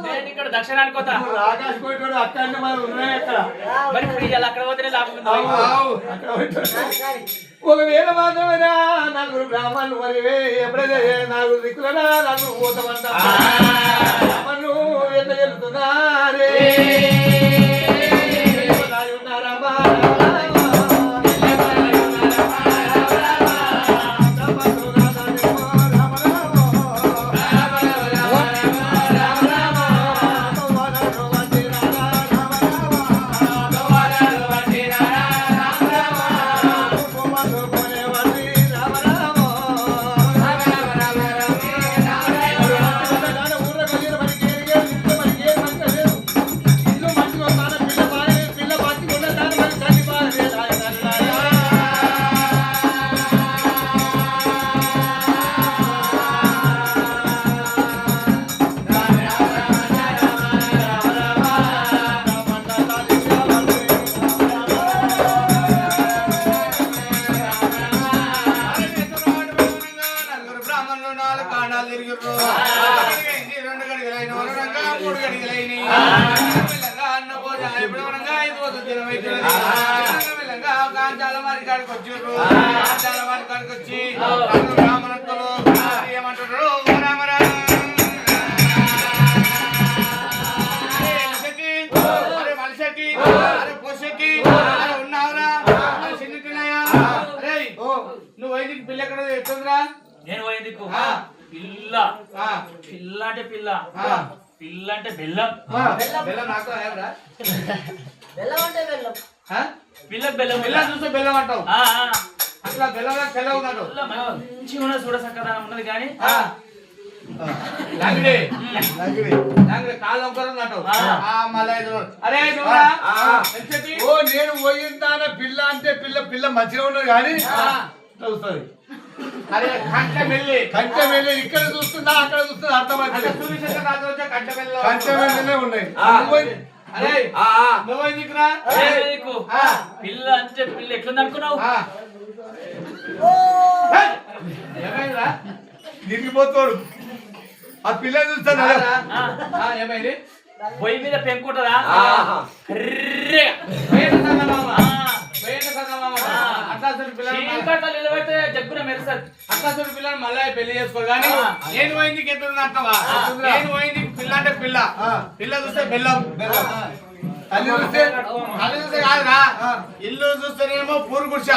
నేను ఇక్కడ దక్షిణానికి పోతా. ఆకాశ పోయేటోడు అక్కడ మరి ఉన్నాయి అక్కడ. మరి ఇప్పుడు ఇవాళ అక్కడ పోతేనే లాభం. ఒకవేళ మాత్రమేనా నలుగురు బ్రాహ్మణులు మరి ఎప్పుడైతే నలుగురు దిక్కులనా నలుగురు పోతామంట. బ్రాహ్మణులు ఎట్లా చెల్లుతున్నారే ఉన్నారమ్మా. నువ్వు వైదిక పిల్ల ఎక్కడ ఎట్టుందిరా? నేను వైదికు పిల్ల పిల్ల అంటే పిల్ల పిల్ల అంటే బెల్లం. బెల్లం నాకు బెల్లం అంటే బెల్లం. పిల్లకు బెల్లం. పిల్ల చూస్తే బెల్లం అంటావు. అట్లా బెల్లం తెల్ల ఉన్నాడు. మంచిగా ఉన్నది చూడ చక్కదనం ఉన్నది కానీ కాలు అంటావు. అరే నేను పోయిందాన పిల్ల అంటే పిల్ల పిల్ల మంచిగా ఉన్నది కానీ చూస్తుంది. అరే కంచె వెళ్ళి ఇక్కడ చూస్తున్నా అక్కడ చూస్తున్నా అర్థమైతే కంచె వెళ్ళనే ఉన్నాయి. అరే పిల్ల అంటే పిల్ల ఎట్లుంది అనుకున్నావు? ఏమైందిరా? నిరిగిపోతాడు ఆ పిల్ల చూస్తాను. ఏమైంది? పొయ్యి మీద పెంకుంటదా? జగ్గున మెరుసదు. అట్లాంటి పిల్లని మళ్ళీ పెళ్లి చేసుకోరు కానీ నేను పోయింది ఎట్లుంది అంటావా? నేను పోయింది పిల్ల అంటే పిల్ల. పిల్ల చూస్తే బెల్లం. తల్లి చూస్తే కాదురా. ఇల్లు చూస్తేనేమో పూరు గుడిస,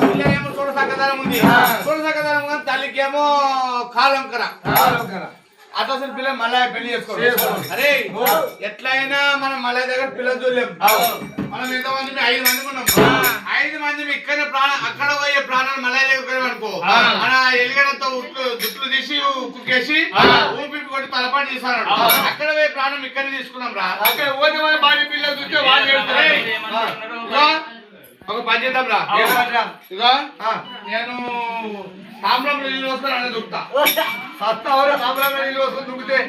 పిల్లనేమో చూడ సక్కదనం ఉంది. చూడ సక్కదనం కానీ తల్లికేమో కాలంకర. అట్లా పిల్ల మళ్ళీ పెళ్లి చేసుకోరు. అరే ఎట్లయినా మనం మళ్ళీ దగ్గర పిల్లలు చూడలేము. మనం ఎంతమంది 5 మంది ఉన్నాం. 5 మంది ఇక్కడ అక్కడ పోయే ప్రాణాలు మళ్ళీ దగ్గర అనుకో. మన ఎలిగడంతో జుట్లు తీసి కుక్కేసి ఊపిరి కొట్టి తలపాటు చేశారు. అక్కడ పోయే ప్రాణం ఇక్కడ తీసుకున్నాం రా. అక్కడ పోతే మన భార్య పిల్లలు చూస్తే వాళ్ళు ఒక పని చేద్దాం రా. ఇదో నేను తామ్రంలో నీళ్ళు వస్తాను అనే దుక్కుతా. సత్తావరా తామ్రంలో నీళ్ళు వస్తుంది దుక్కితే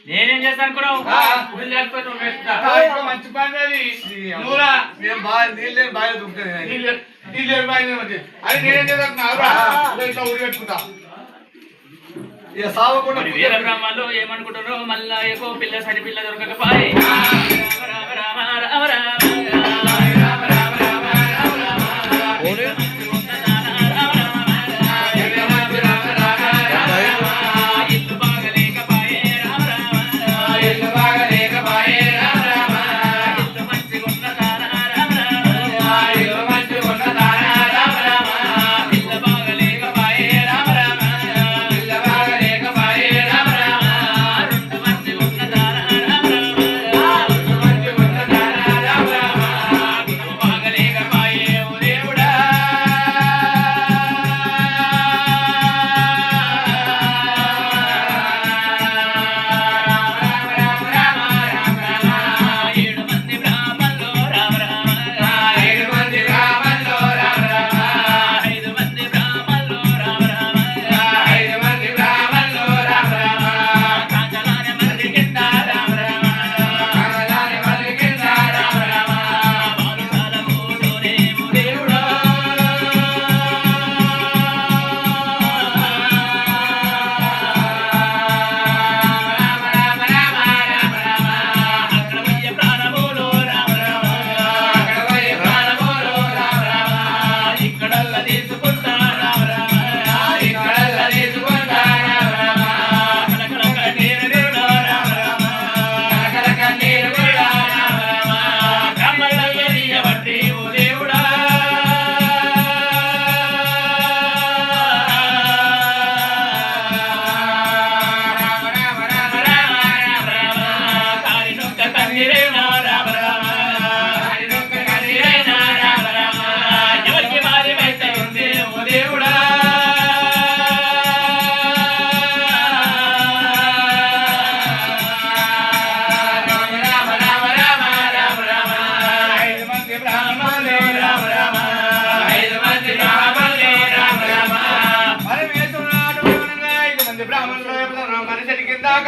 నేనేం చేస్తాను అనుకున్నావు? మంచి పని అది. నువ్వురా నేను బాగా నీళ్ళు లేని బాగా దుక్కుతాను. నీళ్ళు బాగా అది నేనేం చేద్దాం ఇట్లా ఊరి పెట్టుకుంటా. ఇక సావకుండా వీర బ్రాహ్మణులు ఏమనుకుంటారో మళ్ళా ఏకో పిల్ల సరి పిల్ల దొరకకపోయి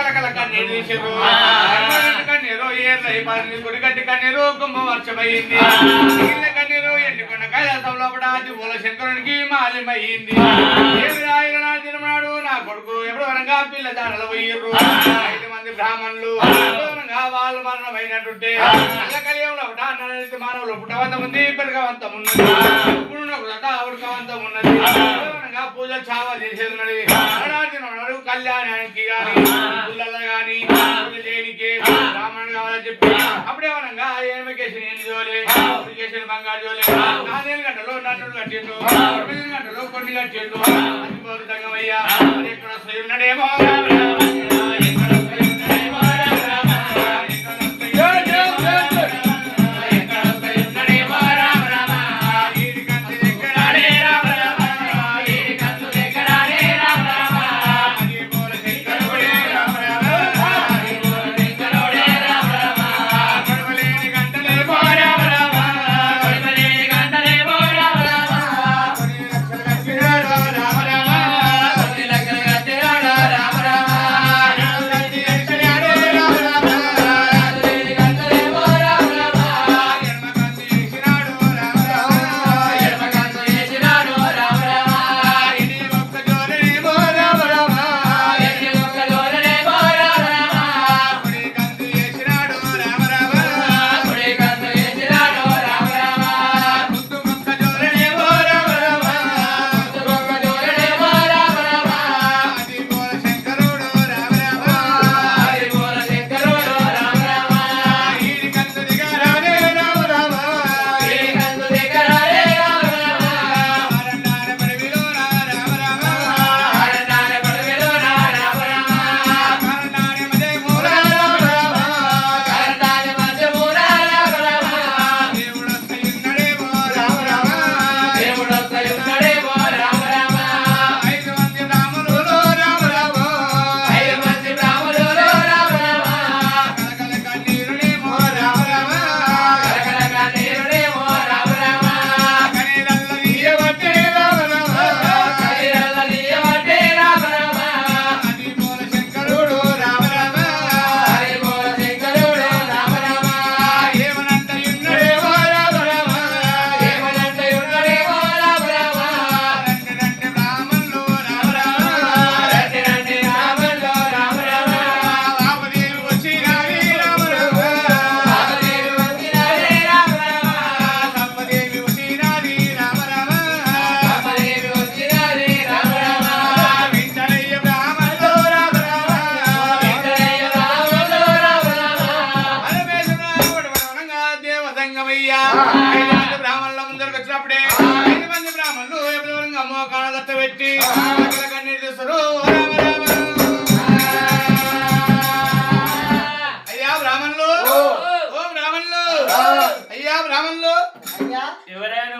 కలకల కన్నీరు తీసిర్రు కన్నీరు ఏర్లై పారింది గుడిగట్టి కన్నీరు కుంభ వర్షమైంది మిగిలిన కన్నీరు ఎండుకున్న కైలాసం లోపల దివ్వుల శంకరునికి మాలిమయ్యింది దినమనాడు నా కొడుకు ఎప్పుడవరంగా పిల్ల దానలు పోయిర్రు 5 మంది బ్రాహ్మణులు ఎప్పుడవరంగా వాళ్ళు మరణమైనట్టుంటే అల్లకలియంలో మానవులు పుట్టవంతం ఉంది పెరగవంతం ఉన్నది ఉడకవంతం ఉన్నది పూజలు చావా చేసేది ఉన్నది కళ్యాణానికి గాని పుల్లల గాని పూజ చేయడానికి బ్రాహ్మణుడు కావాలని చెప్పి అప్పుడేమనగా ఏమకేసి నేను జోలే కేసిన బంగారు జోలే 4 గంటలు నన్ను కట్టిండు 9 గంటలు కొన్ని కట్టిండు అది తంగమయ్యా ఎక్కడ ఉన్నాడేమో బ్రాహ్మణుల ముందరికి వచ్చినప్పుడే 5 మంది బ్రాహ్మణులు ఎవరెవరంగా మోకాళ్ళ దత్త పెట్టి కన్నీరు తీస్తారు అయ్యా బ్రాహ్మణులు ఓ బ్రాహ్మణులు అయ్యా బ్రాహ్మణులు ఎవరైనా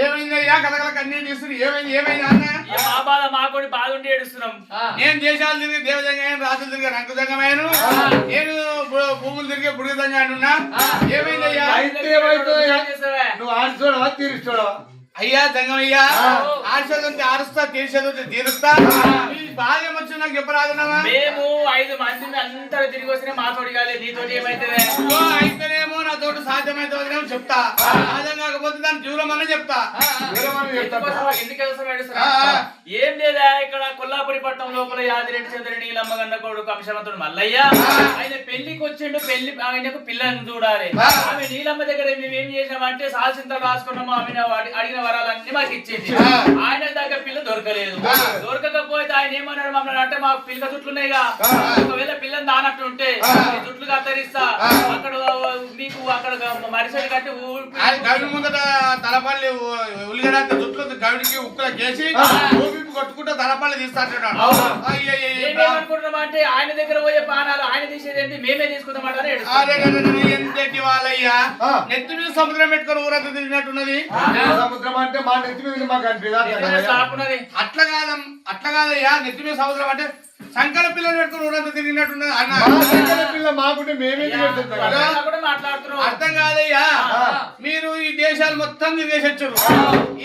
ఏమైందయ్యా కథకల కన్నీరు తీస్తారు ఏమైంది అన్న మా బాధ మాకోటి బాధ ఉండి ఏడుస్తున్నాం నేను దేశాలు తిరిగి దేవజంగాయను రాజులు తిరిగి రంకుజంగమేను నేను భూములు తిరిగి బుడిగంగా ఏమైందయ్యా నువ్వు ఆడుచోడవా తీరుచోడవా అయ్యా జంగమయ్యా ఆశదంటే ఆరుస్తా తీర్చేది తీరుస్తా ఈ బాగా వచ్చి నాకు చెప్పరాదున్నావా మేము 5 మందిని అంతా తిరిగి వస్తే మాతోటి కాలేదు నీతోటి ఏమైతుంది అయితేనేమో నా తోటి సాధ్యమైతే చెప్తా సాధ్యం కాకపోతే దాని దూరమని చెప్తా ఏం లేదా ఇక్కడ కొల్లాపురి పట్టణం లోపల యాదిరెడ్డి చంద్ర నీలమ్మ గన్న కొడుకు అంశవంతుడు మల్లయ్య ఆయన పెళ్లికి వచ్చిండు ఆయనకు పిల్లని చూడాలి ఆమె నీలమ్మ దగ్గర మేము ఏం చేసామంటే సాల్సింతలు రాసుకున్నాము ఆమె అడిగిన వరాలన్నీ మాకు ఇచ్చింది ఆయన దగ్గర పిల్ల దొరకలేదు దొరకకపోతే ఆయన ఏమన్నాడు మమ్మల్ని అంటే మా పిల్ల జుట్లున్నాయిగా ఒకవేళ పిల్లని దానట్టు ఉంటే జుట్లు కత్తరిస్తా అక్కడ మీకు అక్కడ మరిసెలు కట్టి గవిడి ముందట తలపల్లి ఉల్లిగడ్డ జుట్లు గవిడికి ఉక్కుల చేసి కొట్టుకుంటే తలపల్లి తీస్తాడు అంటే ఆయన దగ్గర పోయే పానాలు ఆయన తీసేది ఏంటి మేమే తీసుకుందామంటే ఎంతటి వాళ్ళయ్యా నెత్తి మీద సముద్రం పెట్టుకొని ఊరంతా తిరిగినట్టున్నది సముద్రం అంటే మా నెత్తి మీద మాకు అనిపిస్తున్నది అట్లా కాదయ్యా నెత్తి మీద సముద్రం అంటే సంకల పిల్లలు పెట్టుకుని ఊరంతా తిరిగినట్టున్నది పిల్ల మాకుంటే మేమే అర్థం కాదయ్యా మీరు ఈ దేశాలు మొత్తం తిరిగేసి వచ్చారు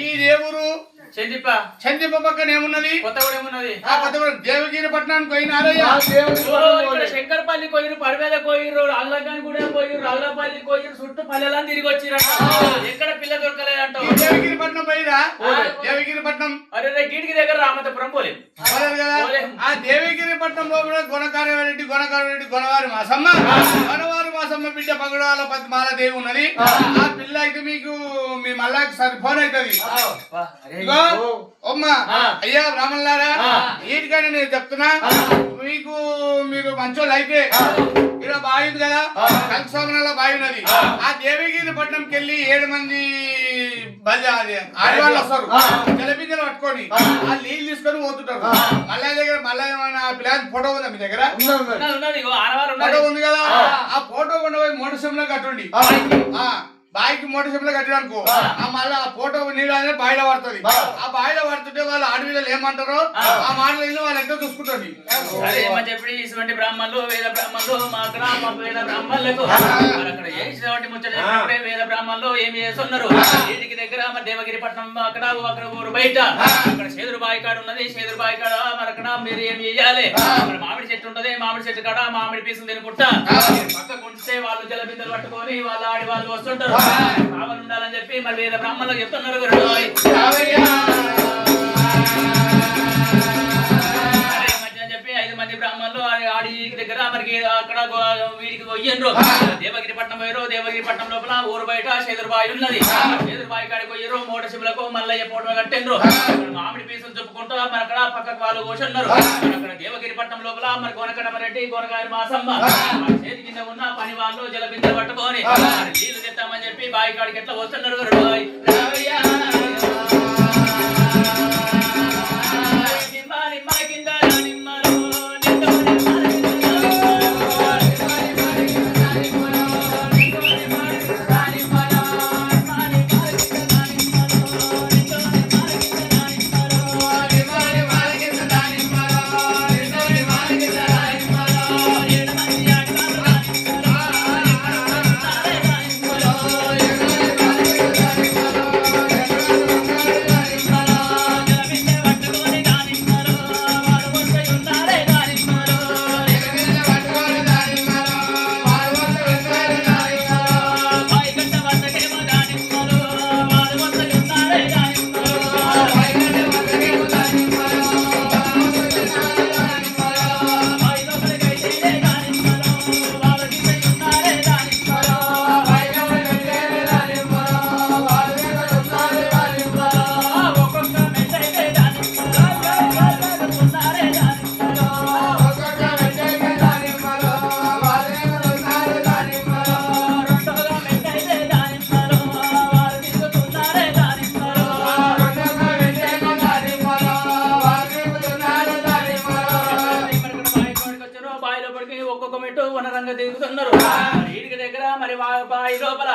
ఈ దేవుడు చెందిప్ప చందిప్ప పక్కన ఏమున్నది కొత్తగూడ ఏమున్నది ఆ కొత్తగూడెం దేవగిరి పట్టణానికి పోయినారయ్య ఆ దేవుని ఇక్కడ శంకరపల్లి కోయిరు పడివేల కోయిరు అల్లగాని కూడా కోయిరు అల్లపల్లి కోయిరు చుట్టూ పల్లెలా తిరిగి వచ్చిరట ఎక్కడ పిల్ల దొరకలేదు అంటావు ఈ దేవగిరి పట్నం పోయిరా దేవగిరి పట్నం అరే రే గీటికి దగ్గర రామతపురం పోలేం పోలేదు కదా ఆ దేవగిరి పట్నం లోపల గొనకార్యరెడ్డి గొనవారి మాసమ్మ గొనవారి మాసమ్మ బిడ్డ పగడాల పద్మాల దేవి ఉన్నది ఆ పిల్ల అయితే మీకు మీ మళ్ళాకి సరి ఫోన్ అవుతుంది ఇగో అమ్మ అయ్యా బ్రాహ్మణులారా వీటికైనా నేను చెప్తున్నా మీకు మీరు మంచోళ్ళు అయితే ఇక్కడ బావి ఉంది కదా కల్సోమనలో బావి ఉన్నది ఆ దేవగిరి పట్నంకి వెళ్ళి 7 మంది ఆడవాళ్ళు వస్తారు జలబిందెలు పట్టుకొని ఆ నీళ్ళు తీసుకొని పోతుంటారు మళ్ళీ దగ్గర మళ్ళీ ఏమైనా పిల్లల ఫోటో ఉందా మీ దగ్గర ఫోటో ఉంది కదా ఆ ఫోటో కొండపోయి మోటార్ సైకిల్ కట్టండి బాయికి మోటార్ సైకిల్ కట్టడానికో మళ్ళీ ఆ ఫోటో నీళ్ళు అనేది బాయిలో పడుతుంది ఆ బాయిలో పడుతుంటే వాళ్ళు అడవిలో ఏమంటారో ఆ మాటలు వెళ్ళి వాళ్ళు ఎంతో చూసుకుంటుంది చెప్పి ఇటువంటి బ్రాహ్మణులు వేద బ్రాహ్మణులు మా అక్కడ వేద బ్రాహ్మణులకు అక్కడ చేసినటువంటి ముచ్చట వేద బ్రాహ్మణులు ఏమి చేస్తున్నారు ఇంటికి దగ్గర మరి దేవగిరి పట్నం అక్కడ అక్కడ ఊరు బయట అక్కడ చేదురు బాయి కాడ ఉన్నది చేదురు బాయి కాడ మరి అక్కడ మీరు ఏం చేయాలి అక్కడ మామిడి చెట్టు ఉంటది మామిడి చెట్టు కాడ మామిడి పీసులు తినుకుంటా పక్కకు ఉంచితే వాళ్ళు జలబిందెలు పట్టుకొని వాళ్ళు ఆడి వాళ్ళు వస్తుంటారు కావాలి ఉండాలని చెప్పి మరి వేద బ్రాహ్మణులకు చెప్తున్నారు చెప్పి 5 మంది బ్రాహ్మణులు ఆడి దగ్గర మనకి అక్కడ వీడికి పోయిండ్రు దేవగిరి పట్నం పోయారు దేవగిరి పట్నం లోపల ఊరు బయట చేదురుబాయి ఉన్నది చేదురుబాయి కాడికి పోయారు మోటార్ సిమ్లకు మల్లయ్య ఫోటో కట్టిండ్రు మామిడి పీసులు చెప్పుకుంటూ మరి అక్కడ పక్కకు వాళ్ళు కూర్చున్నారు అక్కడ దేవగిరి పట్నం లోపల మరి గోనకడమరెడ్డి గోనగారి మాసమ్మ చేతి కింద ఉన్న పని వాళ్ళు జలబిందెలు పట్టుకొని నీళ్లు తెస్తామని చెప్పి బాయి కాడికి ఎట్లా వస్తున్నారు దిగుతున్నారు ఇంటికి దగ్గర మరి బాయి లోపల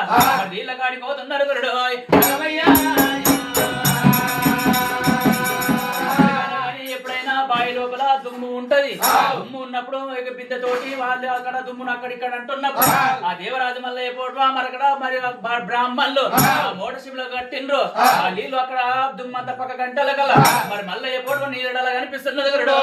నీళ్ళ కాడికి పోతున్నారు గురుడు ఎప్పుడైనా బాయి లోపల దుమ్ము ఉంటది దుమ్ము ఉన్నప్పుడు బిద్దతోటి వాళ్ళు అక్కడ దుమ్మును అక్కడిక్కడ అంటున్నప్పుడు ఆ దేవరాజు మల్లయ్య పోటు మరక్కడ మరి బ్రాహ్మణులు మోటార్ సిమ్ లో కట్టిండ్రు ఆ నీళ్లు అక్కడ దుమ్ము అంత పక్క గంటల కల మరి మల్లయ్య పోటు నీళ్ళలా కనిపిస్తున్నది గురుడు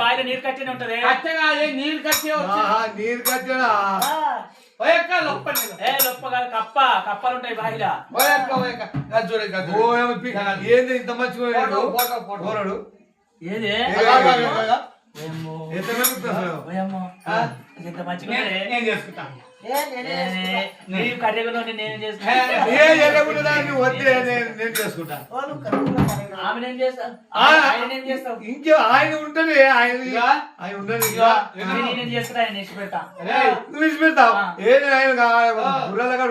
బాయిలో నీరు కట్టిన ఉంటది నీరు కట్టడా లొప్ప కాదు కప్ప కప్పలు ఉంటాయి బాయిలో ఏంది ఇంత మంచిగా ఏది ఇంత మంచిగా ఇంకో ఆయన ఉంటుంది ఆయన ఉంటుంది నువ్వు ఇచ్చి పెడతావు ఏది ఆయన గుర్రాల కాడ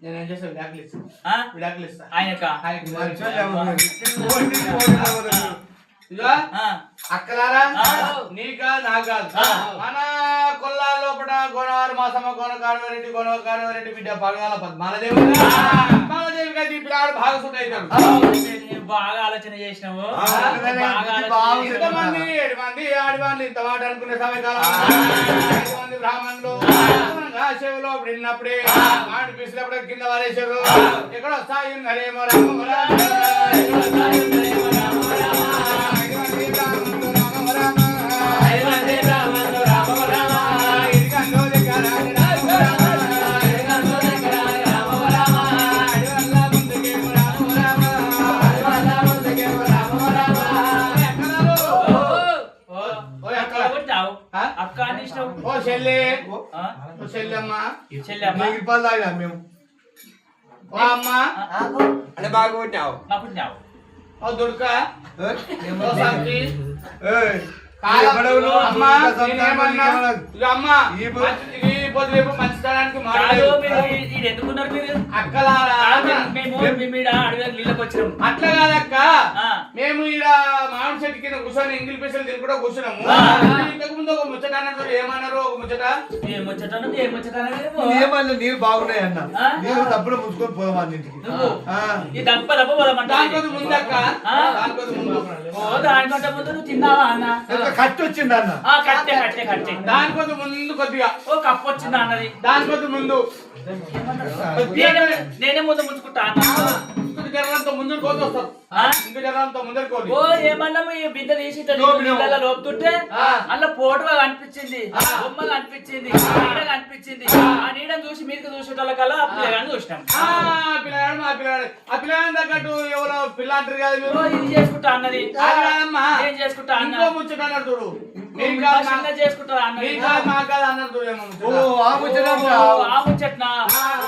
నేనేం చేస్తాను విడాకులు ఇస్తా అక్కలారా నీకా నాకా మన కొల్లా లోపల గోనవారి మాసమ్మ గోనకారవరెడ్డి బిడ్డ పగడాల పద్మాలదేవి పిల్లాడు బాగా సుట్ అవుతాడు నువ్వు బాగా ఆలోచన చేసినావు బాగుంది. ఇంతమంది 7 మంది ఆడవాళ్ళు ఇంత మాట అనుకునే సమయకాలం 5 మంది బ్రాహ్మణులు చెవులో విన్నప్పుడే మాట పిసినప్పుడు కింద వారేశారు. ఎక్కడ వస్తాయి నరేమో రామ రామ, ఎక్కడ వస్తాయి నరేమో రామ రామ, 5 మంది బ్రాహ్మణులు రామ రామ, 5 మంది బ్రాహ్మణులు రామ రామ, ఇదిగందో దగ్గర రామ రామ, ఇదిగందో దగ్గర రామ రామ, అడివల్ల ముందుకేమో రామ రామ, అడివల్ల ముందుకేమో రామ రామ. అక్క అని ఇష్టం. ఓ చెల్లి, ఆ? ఓ చెల్లెమ్మ, చెల్లెమ్మ నీకు ఇబ్బంది తాగినా మేము ఓ అమ్మ, అంటే బాగా కొట్టావు. నాకు జ్ఞాపకం. ఓ దుర్గ, ఏం ఓ సంతి, ఏయ్, కాలం. ఎక్కడవు నువ్వు? అమ్మ, నేనేమన్నా? ఇదిగో అమ్మ, ఈ ఈ పొద్దు రేపు మంచితనానికి కాదు, మాట్లాడు. మీరు ఇది ఎందుకున్నారు మీరు? అక్కలారా, మేము మీడ అడవిలోకి నీళ్ళకి వచ్చినాం. అట్లా కాదక్క, ఆ. మేము ఈడ మామిడి చెట్టు కింద కూర్చొని ఇంగిలి పీసలు తిని కూడా కూర్చున్నాము. ఇంతకు ముందు ఒక ముచ్చట అన్నారు, ఏమన్నారు ఒక ముచ్చట? ఏం ముచ్చటను, ఏం ముచ్చటను ఏమన్నా నీరు బాగున్నాయి అన్న, ఆ? నీరు తప్పుడు ముంచుకొని పోదాం అన్నింటికి. నువ్వు ఆ. ఈ దప్ప దప్ప పోదామంటా. దానికొద్దు ముందక్క, ఆ? దానికొద్దు ముందు, ఓ దానికంటే ముందు నువ్వు తిన్నావా అన్న? ఎంత ఖర్చు వచ్చింది అన్న. ఆ, కట్టే కట్టే కట్టే. దానికొద్దు ముందు కొద్దిగా, ఓ కప్పు వచ్చిందా అన్నది. దానికొద్దు ముందు నేనే ముందు ముంచుకుంటా అన్న. ఇంకొక జనంతో ముందుకు కోసి వస్తారు. ఆ? ఇంకో జనంతో ముందరికి కోసి. ఓ ఏమన్నాము ఈ బిడ్డ తీసి ఇట్లా నీళ్ళలో లోపుతుంటే అందులో పోటుగా అనిపించింది, బొమ్మలు అనిపించింది, నీడగా అనిపించింది. ఆ నీడని చూసి మీకు చూసేటోళ్ళకల్లా పిల్లగాని చూసినాం. పిల్లగాడు మా పిల్లగాడు, ఆ పిల్లగాని తగ్గట్టు ఎవరో పిల్ల అంటారు కదా ఓ మీరు. ఇది చేసుకుంటా అన్నది. అది కాదమ్మా, ఏం చేసుకుంటా అన్న? ఇంకో ముచ్చట అన్నారు చూడు. మీకు కాదు, చిన్న చేసుకుంటా అన్నది. మీకు కాదు, మా కాదు అన్నారు చూడు ఏమో ఓ ముచ్చట. ఆ ముచ్చట ఆము చెట్నా?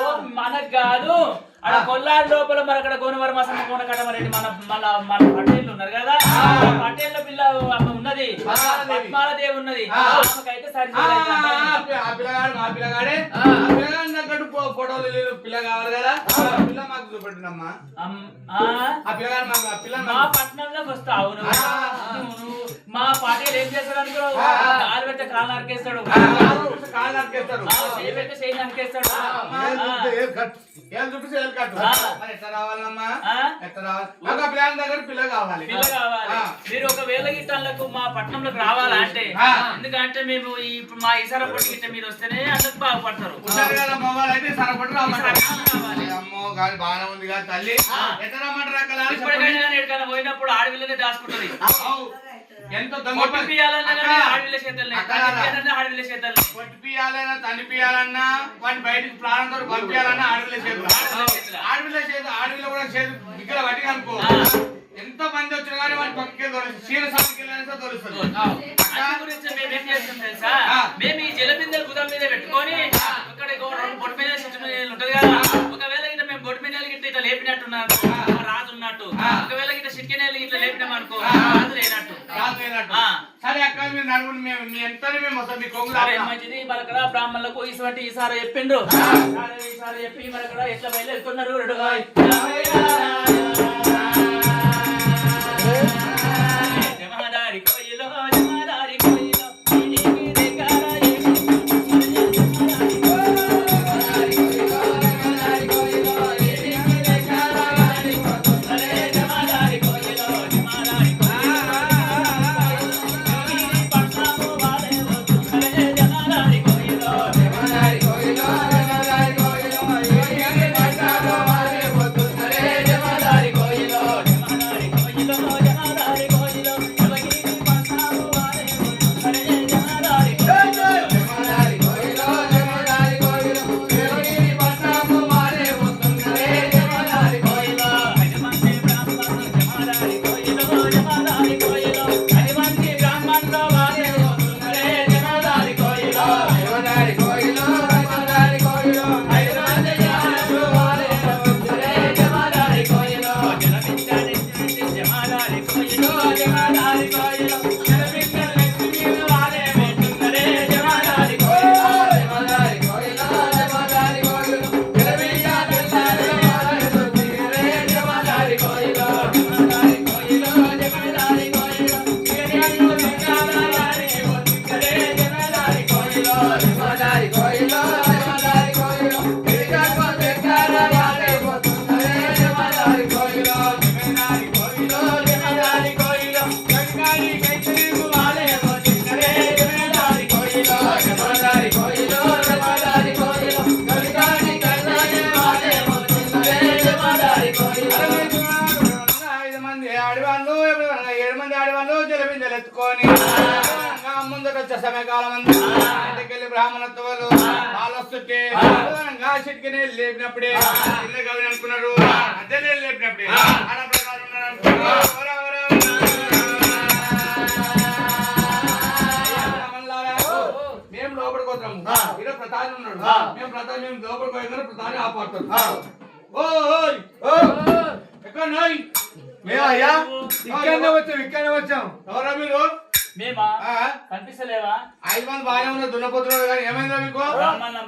ఓ మనకు కాదు, అక్కడ కొల్లారి లోపల మరి అక్కడ గోనవరం మాసమ్మ కోనకటమరెడ్డి మన పటేళ్ళు ఉన్నారు కదా, పటేళ్ళ పిల్ల అమ్మ ఉన్నది, పద్మాలదేవి ఉన్నది. ఆమెకైతే సరి ఆ పిల్లగాడు మా పిల్లగాడే, ఆ పిల్లగాడి తగ్గట్టు ఫోటోలు పిల్ల కావాలి కదా, ఆ పిల్ల మాకు చూపెట్టినమ్మా. ఆ పిల్లగాడు మాకు, ఆ పిల్ల మా పట్టణంలోకి వస్తావు నువ్వు. మా పార్టీలు ఏం చేస్తాడు అనుకో, కాలు పెట్టే కాలు నరికేస్తాడు, కాళ్ళు నరికేస్తాడు, చేయి పెట్టే చేయి నరికేస్తాడు. ఏం చూపిస్తే ఏం కట్టు. మరి ఎట్లా రావాలమ్మా, ఎట్లా రావాలి? మాకు ఆ పిల్లగాడి దగ్గర పిల్ల కావాలి. పిల్ల కావాలి. మీరు ఒకవేళ గిట్టాలకు మా పట్టణంలోకి రావాలంటే, ఎందుకంటే మేము ఇప్పుడు మా ఇసార పొట్టి గిట్ట మీరు వస్తేనే అందరికి బాగుపడతారు. మొబైల్ అయితే సరపడి రావాలి. అమ్మో గాలి బాగానే ఉంది కదా తల్లి, ఎట్లా రమ్మంటారు అక్కడ? ఇప్పటికైనా కానీ ఎక్కడికైనా పోయినప్పుడు ఆడవిల్లనే దాచుకుంటది. ఎంత పొట్టు పియాలన్నా కానీ ఆడవిల్ల చేతల్ని, ఆడవిల్ల చేతల్ని. పొట్టు పియాలన్నా తల్లి పియాలన్నా వాడిని బయటికి ప్రాణంతో పంపించాలన్నా ఆడవిల్ల చేతులు. ఆడవిల్ల కూడా చేతులు ఇక్కడ పట్టి అనుకో, ఎంత మంది వచ్చినా కానీ వాడి పక్కకి తోలుస్తుంది, చీర సాగుకెళ్ళినా తోలుస్తుంది. గురించి మేము ఏం చేస్తాం తెలుసా, మేము ఈ జలబిందెలు బుధం మీద పెట్టుకొని ఇక్కడ బొట్టు మీద ఉంటది కదా, ఒకవేళ ఇట్లా మేము బొట్టు మీద ఇట్లా లేపినట్టున్నారు రాజు ఉన్నట్టు, ఒకవేళ ఇట్లా చిక్కెనేళ్ళు ఇట్లా లేపినామనుకో రాజు లేనట్టు. సరే అక్క, మీరు నడుగులు మేము మీ ఎంతనే మేము వస్తాం, మీ కొంగు మంచిది. మన అక్కడ బ్రాహ్మణులకు ఇటువంటి ఈసారి చెప్పిండ్రు, ఈసారి చెప్పి మన అక్కడ ఎట్లా బయలుదేరుతున్నారు. జమదారి కోయిలో జమదారి కోయిలో జమదారి పెట్టుకొని ముందట వచ్చే సమయకాలం ఇంటికెళ్ళి బ్రాహ్మణత్వాలు వాళ్ళు వస్తుంటే చెట్టుకి లేపినప్పుడే ఇల్లు కవి అనుకున్నారు అదే లేపినప్పుడే ఆడ ప్రకారం మేము లోపలికి వద్దాము ఈరోజు ప్రధాని ఉన్నాడు మేము లోపలికి పోయిన ప్రధాని ఆపడతాడు ఎక్కడ మేమయ్యా ఇక్కడనే వచ్చాం ఎవరా మీరు మేమా కనిపిస్తలేవా 5 మంది బాగానే ఉన్నారు దున్నపోతున్నారు కానీ ఏమైందా మీకు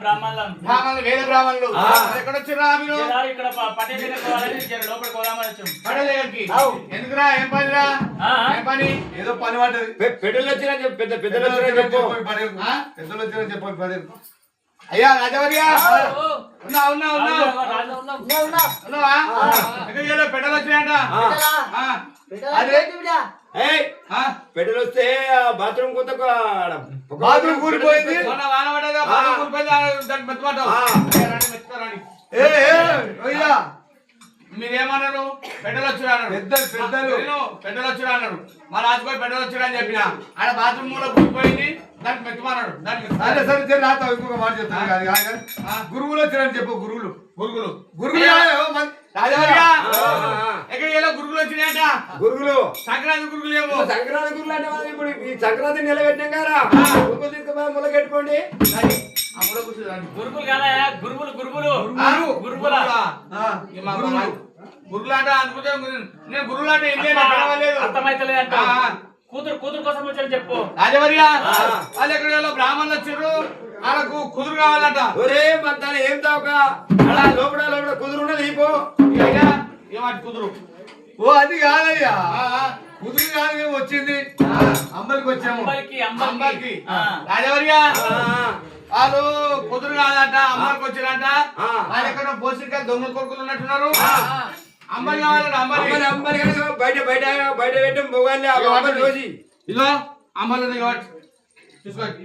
బ్రాహ్మణులు వేద బ్రాహ్మణులు ఎక్కడ వచ్చిర్రా మీరు ఇక్కడ పటేల్ దగ్గర పోవాలని లోపలికి పోదామని వచ్చాం పటేల్ దగ్గరికి ఎందుకురా ఏం పనిరా ఏం పని ఏదో పని పడ్డది పెద్దలు వచ్చినా చెప్పు పెద్దలు వచ్చినా చెప్పు పెద్దలు వచ్చిన చెప్పు అయ్యా రాజవర్య ఉన్నావా ఎక్కడ పెద్దలు వచ్చినాయంట పెద్దలు వస్తే బాత్రూమ్ కొంత బాత్రూమ్ కూలిపోయింది వాన పడ్డదా బాత్రూమ్ కూలిపోయింది దానికి మెత్తమాట మీరేమన్నారు పెద్దలు వచ్చిరా అన్నారు పెద్దలు వచ్చిరా అన్నారు మా రాజుకోయి పెద్దలు వచ్చిరా అని చెప్పిన ఆడ బాత్రూమ్ కూడా కూలిపోయింది దానికి మెత్తమన్నాడు దానికి సరే నాతో ఇంకొక మాట చెప్తాను గురువులు వచ్చిరని చెప్పు గురుగులు రాజవర్య ఎక్కడ గురుగులు వచ్చినాయంట గురుగులు సంక్రాంతి గురుగులు ఏమో సంక్రాంతి గురుగులు అంటే వాళ్ళు ఇప్పుడు ఈ సంక్రాంతి నిలబెట్టాం కదా గురుగులు తీసుకుపోయి మొదలెట్టుకోండి గురుకులు కాదా గురువులు గురుగులు అంటే అనుకుంటే నేను గురుగులు అంటే అర్థమైతలేదంట కూతురు కోసం వచ్చాను చెప్పు రాజవర్య వాళ్ళు ఎక్కడ బ్రాహ్మణులు వచ్చారు వాళ్ళకు కుదురు కావాలంట ఒరే మన ఏం తాక అలా లోపల కుదురు ఉన్నది ఇపో ఏమాట కుదురు ఓ అది కాదయ్యా కుదురు కాదు మేము వచ్చింది అమ్మలికి వచ్చాము అమ్మకి రాజవర్య వాళ్ళు కుదురు కాదంట అమ్మకి వచ్చిరంట వాళ్ళ ఎక్కడ పోషిక దొంగ కొడుకులు ఉన్నట్టున్నారు అమ్మని కావాలంట అమ్మని బయట పెట్టాం పోగాలి రోజు ఇదో అమ్మలు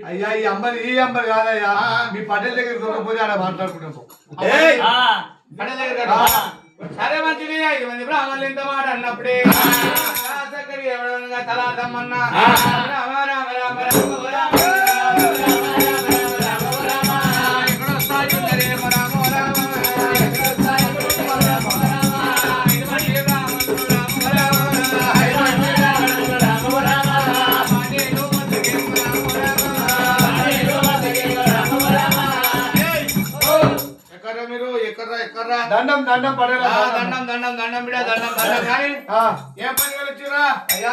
అయ్యా ఈ అమ్మని కాదయ్యా మీ పటేల్ దగ్గర దొరకపోతే ఆడ మాట్లాడుకుంటాం సరే మంచిది 5 మంది బ్రాహ్మణులు ఇంత మాట అన్నప్పుడే ఎవడనగా తలాదమ్మన్నా దండం పడేలా దండం బిడ్డ దండం కానీ ఏం పని వచ్చిరా అయ్యా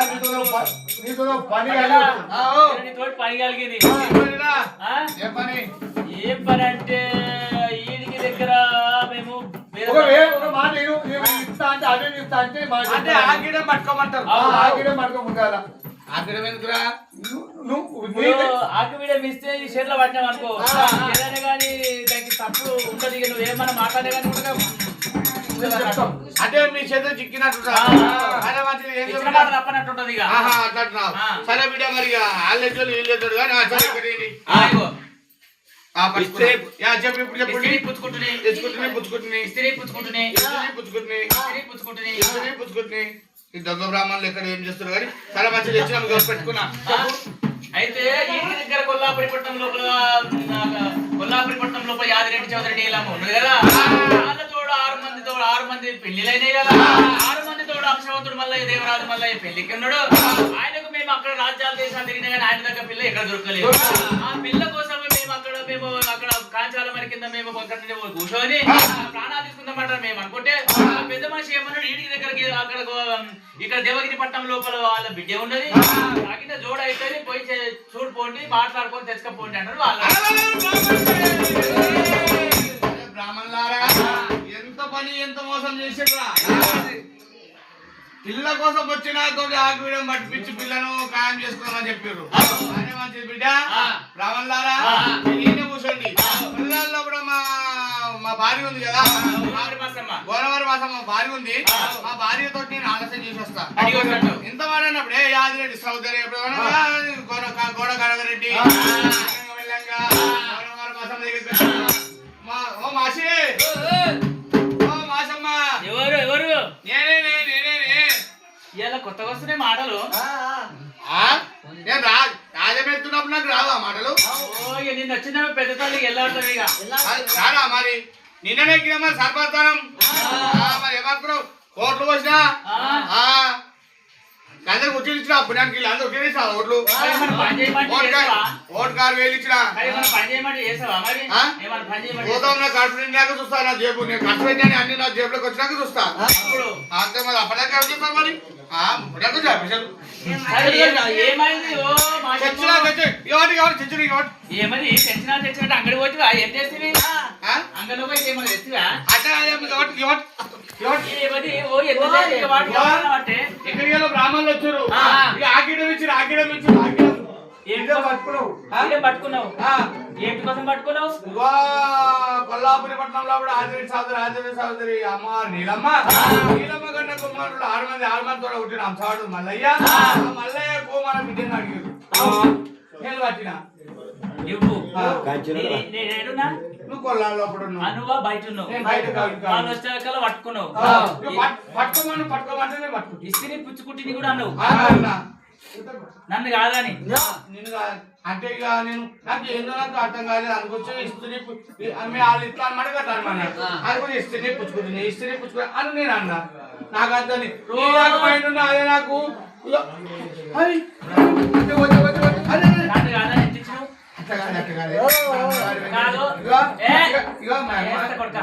నీతో పని పని కలిగింది ఏం పని అంటే ఈడికి దగ్గర మేము మాట ఇస్తా అంటే అదే ఇస్తా అంటే ఆగిడం పట్టుకోమంటారు ఆగిడం పట్టుకోముందాల ఆగిడం ఎందుకురా ఆకుబీడం ఇస్తే ఈ షేర్లో పట్టినాం అనుకో ఏదైనా కానీ దానికి తప్పు ఉంటది నువ్వు ఏమన్నా మాట్లాడే కానీ అంటే మీ చేతులు చిక్కినట్టు తప్పనట్టుంటది సరే బిడ్డ మరి వాళ్ళెట్లు వీళ్ళు కానీ చెప్పు ఇప్పుడు చెప్పండి పుచ్చుకుంటున్నాయి ఈ దొంగ బ్రాహ్మణులు ఎక్కడ ఏం చేస్తారు కానీ చాలా మంచిగా తెచ్చినా పెట్టుకున్నా అయితే ఇంటి దగ్గర కొల్లాపురిపట్నం లోపల యాదిరెడ్డి చౌదరి నీలమ్మ ఉన్నది కదా వాళ్ళతోడు 6 మంది పెళ్లిలైనాయి కదా 6 మందితో అంశవంతుడు మల్లయ్య దేవరాజు మల్లయ్య పెళ్లికి ఉన్నాడు ఆయనకు మేము అక్కడ రాజ్యాల దేశాలు తిరిగినా కానీ ఆయన దగ్గర పిల్ల ఎక్కడ దొరకలేదు ఆ పిల్ల కోసం మేము అక్కడ కాంచాల మరి కింద మేము కూర్చొని ప్రాణాలు తీసుకుందామంటారు మేము అనుకుంటే పెద్ద మనిషి ఏమన్నాడు ఇంటికి దగ్గరికి అక్కడ ఇక్కడ దేవగిరి పట్నం లోపల వాళ్ళ బిడ్డ ఉన్నది తగిన జోడ అయితే పోయి చూడుకోండి మాట్లాడుకొని తెచ్చుకపోండి అన్నారు వాళ్ళు బ్రాహ్మణులారా ఎంత పని ఎంత మోసం చేసిండ్రా పిల్ల కోసం వచ్చిన తోటి ఆగిడం పట్టించి పిల్లను ఖాయం చేసుకున్నామని చెప్పారు అదే మంచిది బిడ్డ బ్రాహ్మణులారా కూర్చోండి పిల్లల్లో కూడా మా భార్య ఉంది కదా గోదావరి మాసమ్మ భార్య ఉంది మా భార్యతో నేను ఆలస్యం చేసి వస్తా ఇంత మాట అన్నప్పుడే యాదిరెడ్డి సౌదరి గోడ కనగరెడ్డి గోదావరి మాసమ్మ దగ్గర ఓ మాసి ఓ మాసమ్మ ఎవరు నేనే ఇలా కొత్తగా వస్తున్నాయి మాటలు నేను రాజం వెళ్తున్నప్పుడు నాకు రావా మాటలు నిన్న వచ్చిన పెద్ద తల్లికి వెళ్ళాడుతుంది ఇక రారా మరి నిన్ననే ఎక్కిన మరి సర్పస్థానం మరి ఏమనుకున్నావు కోట్లు వచ్చినా అందరు ఉట్టి ఇచ్చిన పుణ్యానికి అందరూ ఉట్టిస్తా ఓట్లు ఓటు కారు వేలు ఇచ్చిన పోతాం నా కడుపు నిండాక చూస్తా నా జేబు నేను ఖర్చు పెట్టాను అన్ని నా జేబులోకి వచ్చినాక చూస్తా అంతే మరి అప్పటిదాకా ఎవరు చెప్తారు మరి ఏమది తెచ్చినా తెచ్చినట్టు అంగడి పోతువా ఏం చేస్తుంది అంగడిలో పోయి ఏమన్నా తెచ్చివా బ్రాహ్మణులు వచ్చారు ఆకిడం ఇచ్చారు ఆకిడం ఏంటో పట్టుకున్నావు పట్టుకున్నావు ఏంటి కోసం పట్టుకున్నావు కొల్లాపురి పట్టణంలో కూడా ఆదిరి సోదరి అమ్మ నీలమ్మ కన్నా కుమారుడు 6 మంది తోడ పుట్టిన అంశాడు మల్లయ్య మల్లయ్యకు మన బిడ్డను అడిగారు నేను పట్టిన నువ్వు కొల్లాలో నువ్వు బయట ఉన్నావు పట్టుకున్నావు పట్టుకోమంటే పట్టుకు ఇస్త్రీ పుచ్చుకుంటుంది కూడా అన్నావు నన్ను కాదని అంటే ఇక నేను నాకు ఏందో నాకు అర్థం కాలేదు అనుకొచ్చి ఇస్త్రీ వాళ్ళు ఇట్లా అనమాట కదా అనమాట అనుకుంటే ఇస్త్రీ పుచ్చుకుంటుంది అని నేను అన్నా నాకు అర్థం అదే నాకు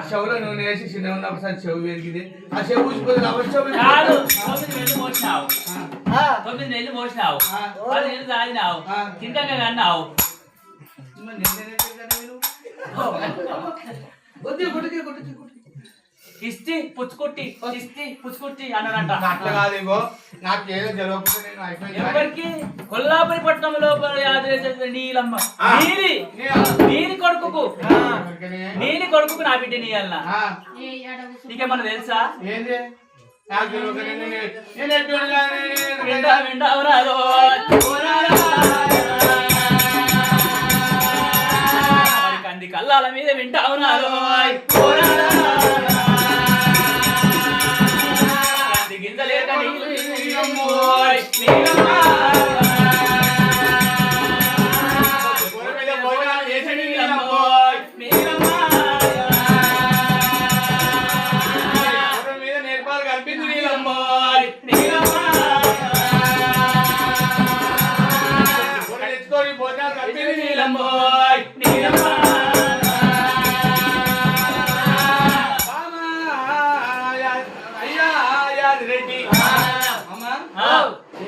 చెవులో నూనె వేసి చిన్న ఉన్నప్పుడు చెవు పెరిగింది ఆ చెవు ఊసిపోతుంది 9 నెలలు మోసినావు 10 నెలలు తాగినావు తింటాక అన్నావు ఇస్తి పుచ్చుకొట్టి అన్నాడంట అట్లా కాదు ఇగో నాకు ఏదో జరగకపోతే నేను అయిపోయింది ఎవరికి కొల్లాపురి పట్టణం లోపల నీలమ్మ నీలి కొడుకు నా బిడ్డ నీయల్లా నీకేమన్నా తెలుసా ఏంది నాకు వింటావురాలో కంది కల్లాల మీద వింటావునాలో కంది గింజలేక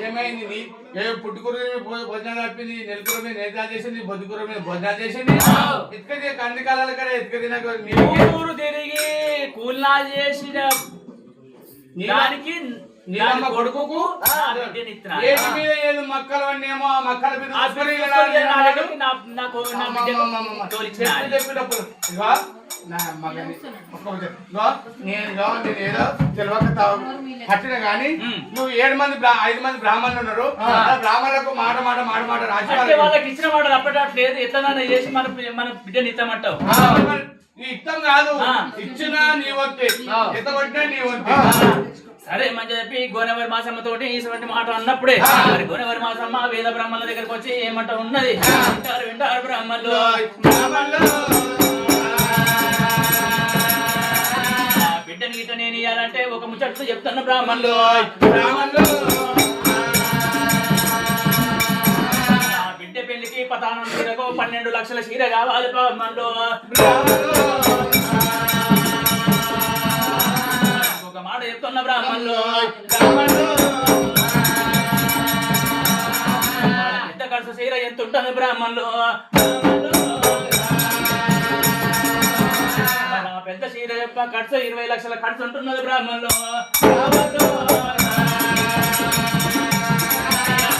ఏమైంది పుట్టుకూర భోజనం కప్పింది నెలకూర మీద నేత చేసింది బొద్దుకూర మీద భోజనం చేసింది ఎత్తుకది కంది కాలాల కదా ఎత్తుకది ఊరు తిరిగి కూల్నా చేసిన దానికి నీలమ్మ కొడుకు ఏది మీద ఏదో మక్కలు అన్నేమో ఆ మక్కల మీద చెప్పేటప్పుడు నేను ఏదో తెలియక పట్టిన గాని నువ్వు 5 మంది బ్రాహ్మణులు ఉన్నారు బ్రాహ్మణులకు మాట రాసి వాళ్ళకి ఇచ్చిన మాట తప్పట్లేదు ఎట్లా చేసి మన బిడ్డని ఇస్తామంటావు ఇష్టం కాదు ఇచ్చినా నీ వంతే ఎత్తబట్టినా నీ వంతే సరే మంచి చెప్పి గోనెవరి మాసమ్మ తోటి ఇటువంటి మాట అన్నప్పుడే మరి గోనెవరి మాసమ్మ వేద బ్రాహ్మణుల దగ్గరకు వచ్చి ఏమంట ఉన్నది వింటారు బ్రాహ్మణులు బిడ్డని గిట్ట నేను ఇయ్యాలంటే ఒక ముచ్చట్టు చెప్తున్న బ్రాహ్మణులు బిడ్డ పెళ్లికి పతానం చీరకు 12 లక్షల చీర కావాలి బ్రాహ్మణులు మాట చెప్తున్న బ్రాహ్మణులు ఎంత ఖర్చు చీర ఎంత ఉంటుంది బ్రాహ్మణులు పెద్ద చీర చెప్ప ఖర్చు 20 లక్షల ఖర్చు ఉంటున్నది బ్రాహ్మణులు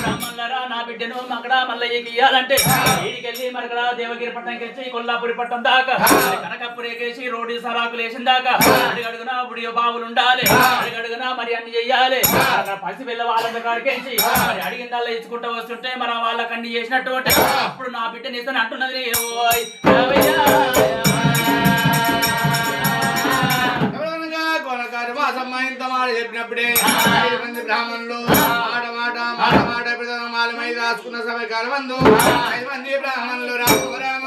బ్రాహ్మణులరా నా బిడ్డను మగడ మల్లయ్యకి ఇయ్యాలంటే ఈడికెళ్ళి మరకడ దేవగిరి పట్టణంకి వచ్చి కొల్లాపురి పట్టణం దాకా కనకపురేకేసి రోడ్డు సరాకులు వేసిన దాకా అడుగడుగునా బుడియో బావులు ఉండాలి అడుగడుగునా మరి అన్ని చెయ్యాలి అక్కడ పసి పిల్ల వాళ్ళ కాడికేసి మరి అడిగిందల్లా ఇచ్చుకుంటూ వస్తుంటే మన వాళ్ళకి అన్ని చేసినట్టు అప్పుడు నా బిడ్డని ఇస్తాను అంటున్నది కొనకారు మా అమ్మాయి ఇంత మాట చెప్పినప్పుడే 5 మంది బ్రాహ్మణులు మాట మాట మాట మాట మాల మీద రాసుకున్న సమయకాలం మందు 5 మంది బ్రాహ్మణులు రామ రామ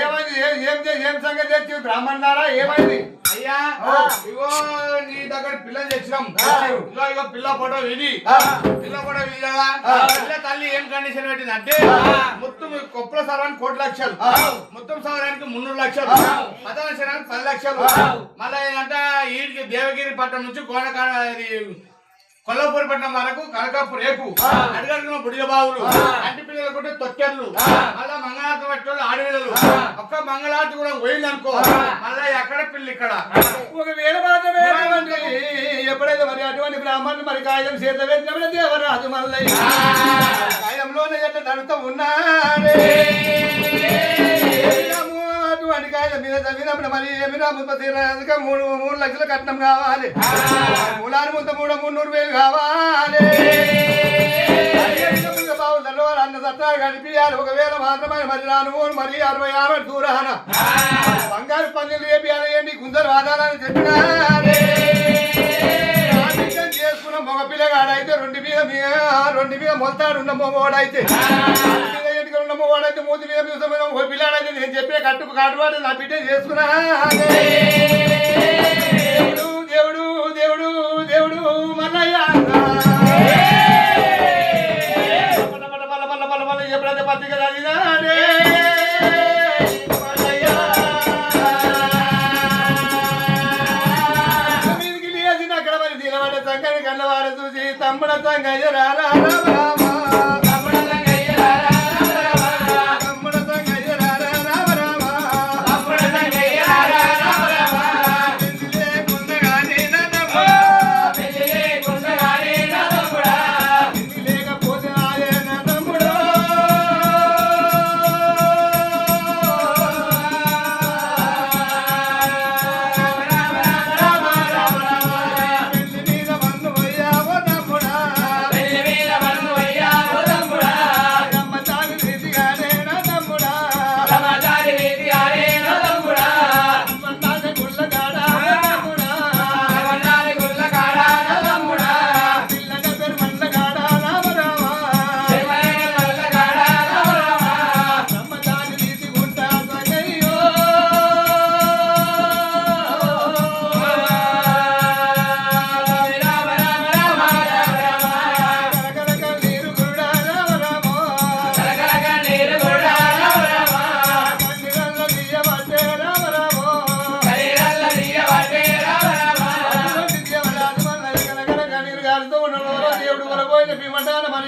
ఏమైంది? ఏం సంగతి తెచ్చి బ్రాహ్మణారా ఏమైంది? అయ్యా ఇగో నీ దగ్గర పిల్లలు తెచ్చినాం ఇగో పిల్ల ఫోటో ఇది పిల్ల ఫోటో ఇది కదా పిల్ల తల్లి ఏం కండిషన్ పెట్టింది అంటే మొత్తం కొప్పుల సర్వానికి 1 లక్షలు మొత్తం సౌరానికి 300 లక్షలు పదవ శరానికి 10 లక్షలు మళ్ళీ ఏంటంటే ఈడికి దేవగిరి పట్టణం నుంచి కొల్లపూరి పట్టణం వరకు కనకాపూర్ రేపు అడగడుగున బుడిగ బావులు అంటి పిల్లలు కొట్టే తొక్కెర్లు మళ్ళా మంగళారతి పట్టేళ్ళు ఆడవిడలు ఒక్క మంగళారతి కూడా పోయింది అనుకో మళ్ళా ఎక్కడ పిల్లి ఇక్కడ ఒకవేళ మాత్రమే ఎప్పుడైతే మరి అటువంటి బ్రాహ్మణులు మరి కాగితం చేత పెట్టినప్పుడు దేవరాజు మల్లయ్య కాగితంలోనే ఎట్లా నడుతూ ఉన్నాడే అటువంటి కాగితం మీద చదివినప్పుడు మరి ఏమినా 3 లక్షల కట్నం కావాలి మూలాలు ముందు 300,000 కావాలి బావులలో అన్న సత్తాలు కనిపించాలి ఒకవేళ మాత్రమే మరి రాను మరి 60 దూరాన బంగారు పన్నెలు వేపియాలండి గుందరు ఆధారాన్ని చెప్పినారే చేసుకున్న మగ పిల్లగాడైతే 2 మీద మొలతాడున్న మగవాడైతే ఉన్న మగవాడైతే 3 మీద ఒక పిల్లాడైతే నేను చెప్పే కట్టుకు కాటువాడు నా బిడ్డ చేసుకున్నా దేవుడు దేవుడు దేవుడు మల్లయ్య ఎప్పుడైతే పత్రిక చదివినాడే మీదికి లేచిన అక్కడ మరి దీనవాడ సంగని కన్నవాడ చూసి తమ్ముడ సంగయ్య రామ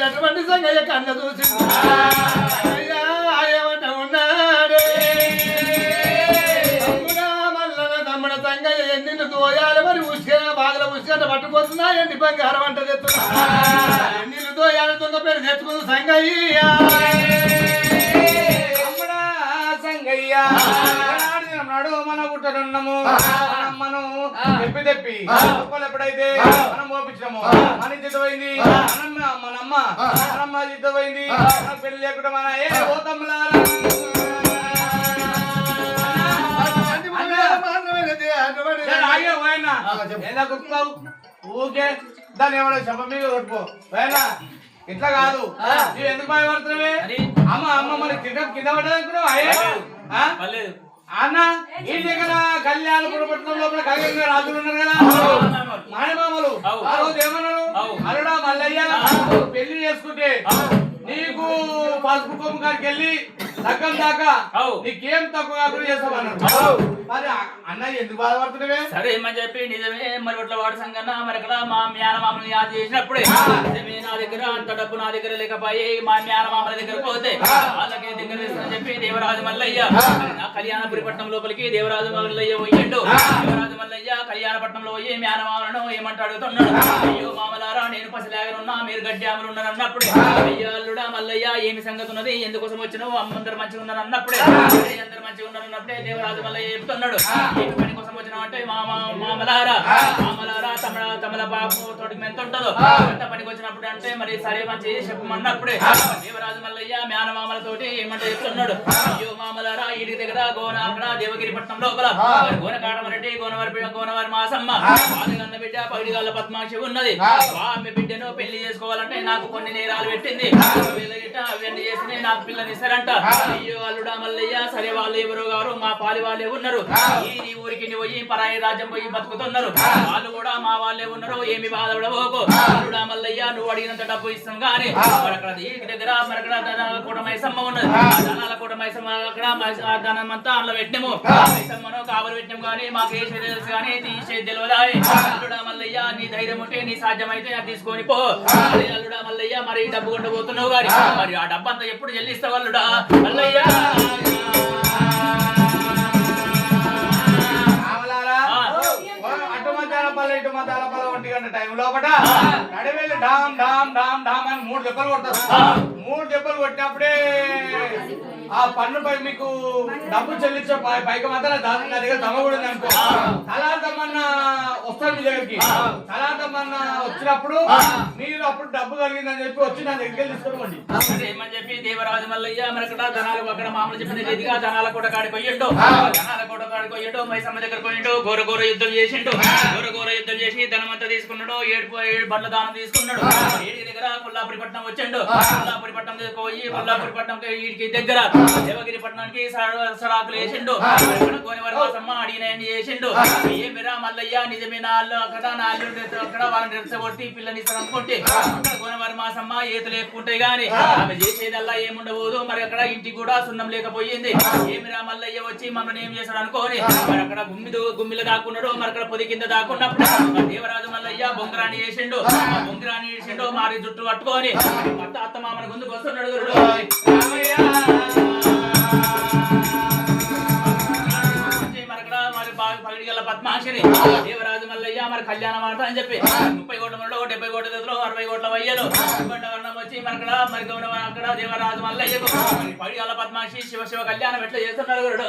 అటువంటి సంగయ్య కన్న చూసి ఏమంట ఉన్నాడే తమ్ముడ సంగయ్య ఎన్ని దోయాలి మరి బాగా ఉసుక పట్టుకొస్తున్నా ఎండి బంగారం అంట తెస్తున్నా ఎన్ని దోయాలి దొంగ పేరు తెచ్చుకుంది సంగయ్య నాడు మన గుట్టనున్నాము మనం తెప్పి ఎప్పుడైతే మనం మోపించాము మన చిత్తమైంది మనమ్మ చిత్తమైంది మన పెళ్లి లేకుండా మన ఏ పోతమ్ములారా ఊకే దాన్ని ఏమన్నా చెప్ప మీద కొట్టుకో ఇట్లా కాదు నువ్వు ఎందుకు భయపడుతున్నావే అమ్మ మరి కింద పడ్డదనుకున్నావు అన్న ఈ దగ్గర కళ్యాణపురం పట్టణం లోపల కలిగిన రాజులు ఉన్నారు కదా మాయమామలు ఆ రోజు ఏమన్నారు అల్లుడా మల్లయ్య పెళ్లి చేసుకుంటే నీకు పసుపు కొమ్ము కాడికి వెళ్ళి లగ్గం దాకా అవు. నీకేం తక్కువ కాకుండా చేస్తామన్నాడు. మరి అన్నయ్య ఎందుకు బాధపడుతున్నావే? సరే ఏమని చెప్పి నిజమే మరి ఒట్ల వాడు సంగన్న మరి అక్కడ మా మేనమామని యాద చేసినప్పుడే నిజమే నా దగ్గర అంత డబ్బు నా దగ్గర లేకపోయి మా మేనమామల దగ్గర పోతే వాళ్ళకి దగ్గర ఇస్తానని చెప్పి దేవరాజు మల్లయ్య నా కళ్యాణపురి పట్నం లోపలికి దేవరాజు మల్లయ్య పోయిండు. దేవరాజు మల్లయ్య కళ్యాణపట్నంలో పోయి మేనమామలను ఏమంటూ అడుగుతున్నాడు. అయ్యో మామలారా నేను పసిలేగనున్నా మీరు గడ్డాములు ఉన్నారు అన్నప్పుడే అయ్యో అల్లుడా మల్లయ్య ఏమి సంగతి ఉన్నది ఎందుకోసం వచ్చినావు అందరు మంచిగా ఉన్నారు అన్నప్పుడే అందరు మంచిగా ఉన్నారు అన్నప్పుడే దేవరాజు మల్లయ్య చెప్తున్నాడు ఏమి పని కోసం వచ్చినావు అంటే మామలారా తమల బాబు తోటి ఎంత ఉంటుందో ఎంత పనికి వచ్చినప్పుడు అంటే మరి సరే మంచి చెప్పమన్నప్పుడే దేవరాజు మల్లయ్య మేనమామలతోటి ఏమంటే చెప్తున్నాడు. అయ్యో మామలారా ఇంటి దగ్గర అక్కడ దేవగిరి పట్నం లోపల గోనకాటమరెడ్డి గోనవారి మాసమ్మ పాదగన్న బిడ్డ పగిడిగల్ల పద్మాక్షి ఉన్నది. ఆమె బిడ్డను పెళ్లి చేసుకోవాలంటే నాకు కొన్ని నేరాలు పెట్టింది అవన్నీ చేసి నాకు పిల్లనిస్తారంట. అయ్యో అల్లుడా మల్లయ్య సరే వాళ్ళు ఎవరో గారు మా పాలి వాళ్ళే ఉన్నారు. ఈ ఊరికి పోయి పరాయి రాజ్యం పోయి బతుకుతున్నారు. వాళ్ళు కూడా మా వాళ్ళే ఉన్నారు. ఏమి బాధపడబోకు అల్లుడా మల్లయ్య నువ్వు అడిగినంత డబ్బు ఇస్తాం గానీ అక్కడ ఈ దగ్గర మరక్కడ ధనాల కూట మైసమ్మ ఉన్నది. ధనాల కూట మైసమ్మ అక్కడ ధనమంతా అందులో పెట్టినాము. మైసమ్మను కావలు పెట్టినాము కానీ మాకు ఏ తెలుసు కానీ తీసేది తెలియదా? అల్లుడా మల్లయ్య నీ ధైర్యం ఉంటే నీ సాధ్యమైతే అది తీసుకొని పో. అల్లుడా మల్లయ్య మరి డబ్బు కొండబోతున్నావు గాని మరి ఆ డబ్బు అంతా ఎప్పుడు చెల్లిస్తావు అల్లుడా మల్లయ్య? ఇటు మతాల పల్ల 1 గంట టైం లోపల నడివెళ్ళి డామ్ డామ్ డామ్ డామ్ అని 3 దెబ్బలు కొడతారు. 3 దెబ్బలు కొట్టినప్పుడే ఆ పన్నుపై మీకు డబ్బు చెల్లించే పైకి మాత్రం నా దగ్గర దమ్మ కూడా ఉంది అనుకో. తలాంతమన్నా వస్తాడు మీ దగ్గరికి. తలాంతమన్నా వచ్చినప్పుడు మీరు అప్పుడు డబ్బు కలిగిందని చెప్పి వచ్చి నా దగ్గరికి తీసుకోండి ఏమని చెప్పి దేవరాజు మల్లయ్య మనకట ధనాలు అక్కడ మామూలు చెప్పిన రీతిగా ధనాల కూడా కాడికి పోయిండు. ధనాల కూడా కాడికి పోయిండు. మైసమ్మ దగ్గర పోయిండు. ఘోర యుద్ధం చేసిండు. ఘోర యుద్ధం చేసి ధనమంతా తీసుకున్నాడు. 7 బండ్ల దానం తీసుకున్నాడు. ఏడి దగ్గర కొల్లాపురి పట్నం వచ్చిండు. కొల్లాపురి పట్నం పోయి కొల్లాపురి పట్నం ఈడికి దగ్గర దేవగిరి పట్టణానికి సడాకులు వేసిండు. గోనవారి మాసమ్మ అడిగిన చేసిండు. ఏమిరా మల్లయ్య నిజమే నాళ్ళు అక్కడ అక్కడ వాళ్ళని రెచ్చగొట్టి పిల్లనిస్తారు అనుకుంటే అక్కడ గోనవారి మాసమ్మ ఏతులు ఎక్కుంటాయి గాని ఆమె చేసేదల్లా ఏముండబోదు. మరి అక్కడ ఇంటికి కూడా సున్నం లేకపోయింది. ఏమిరా మల్లయ్య వచ్చి మమ్మల్ని ఏం చేశాడు అనుకోని మరి అక్కడ గుమ్మిలు దాక్కున్నాడు. మరి అక్కడ పొది కింద దాక్కున్నప్పుడు దేవరాజు మల్లయ్య బొంగరాన్ని చేసిండు. బొంగరాన్ని చేసిండు. మారి జుట్టు పట్టుకొని అత్త మామని ముందుకు వస్తున్నాడు. పగిడిగల్ల పద్మాక్షిని దేవరాజు మల్లయ్య మరి కళ్యాణం ఆడతా అని చెప్పి 30 కోట్ల మందిలో 70 కోట్ల దగ్గర 60 కోట్ల వయ్యలు వర్ణం వచ్చి మనక్కడ మరి అక్కడ దేవరాజు మల్లయ్యకు పగిడిగల్ల పద్మాక్షి శివ కళ్యాణం ఎట్లా చేస్తున్నాడు.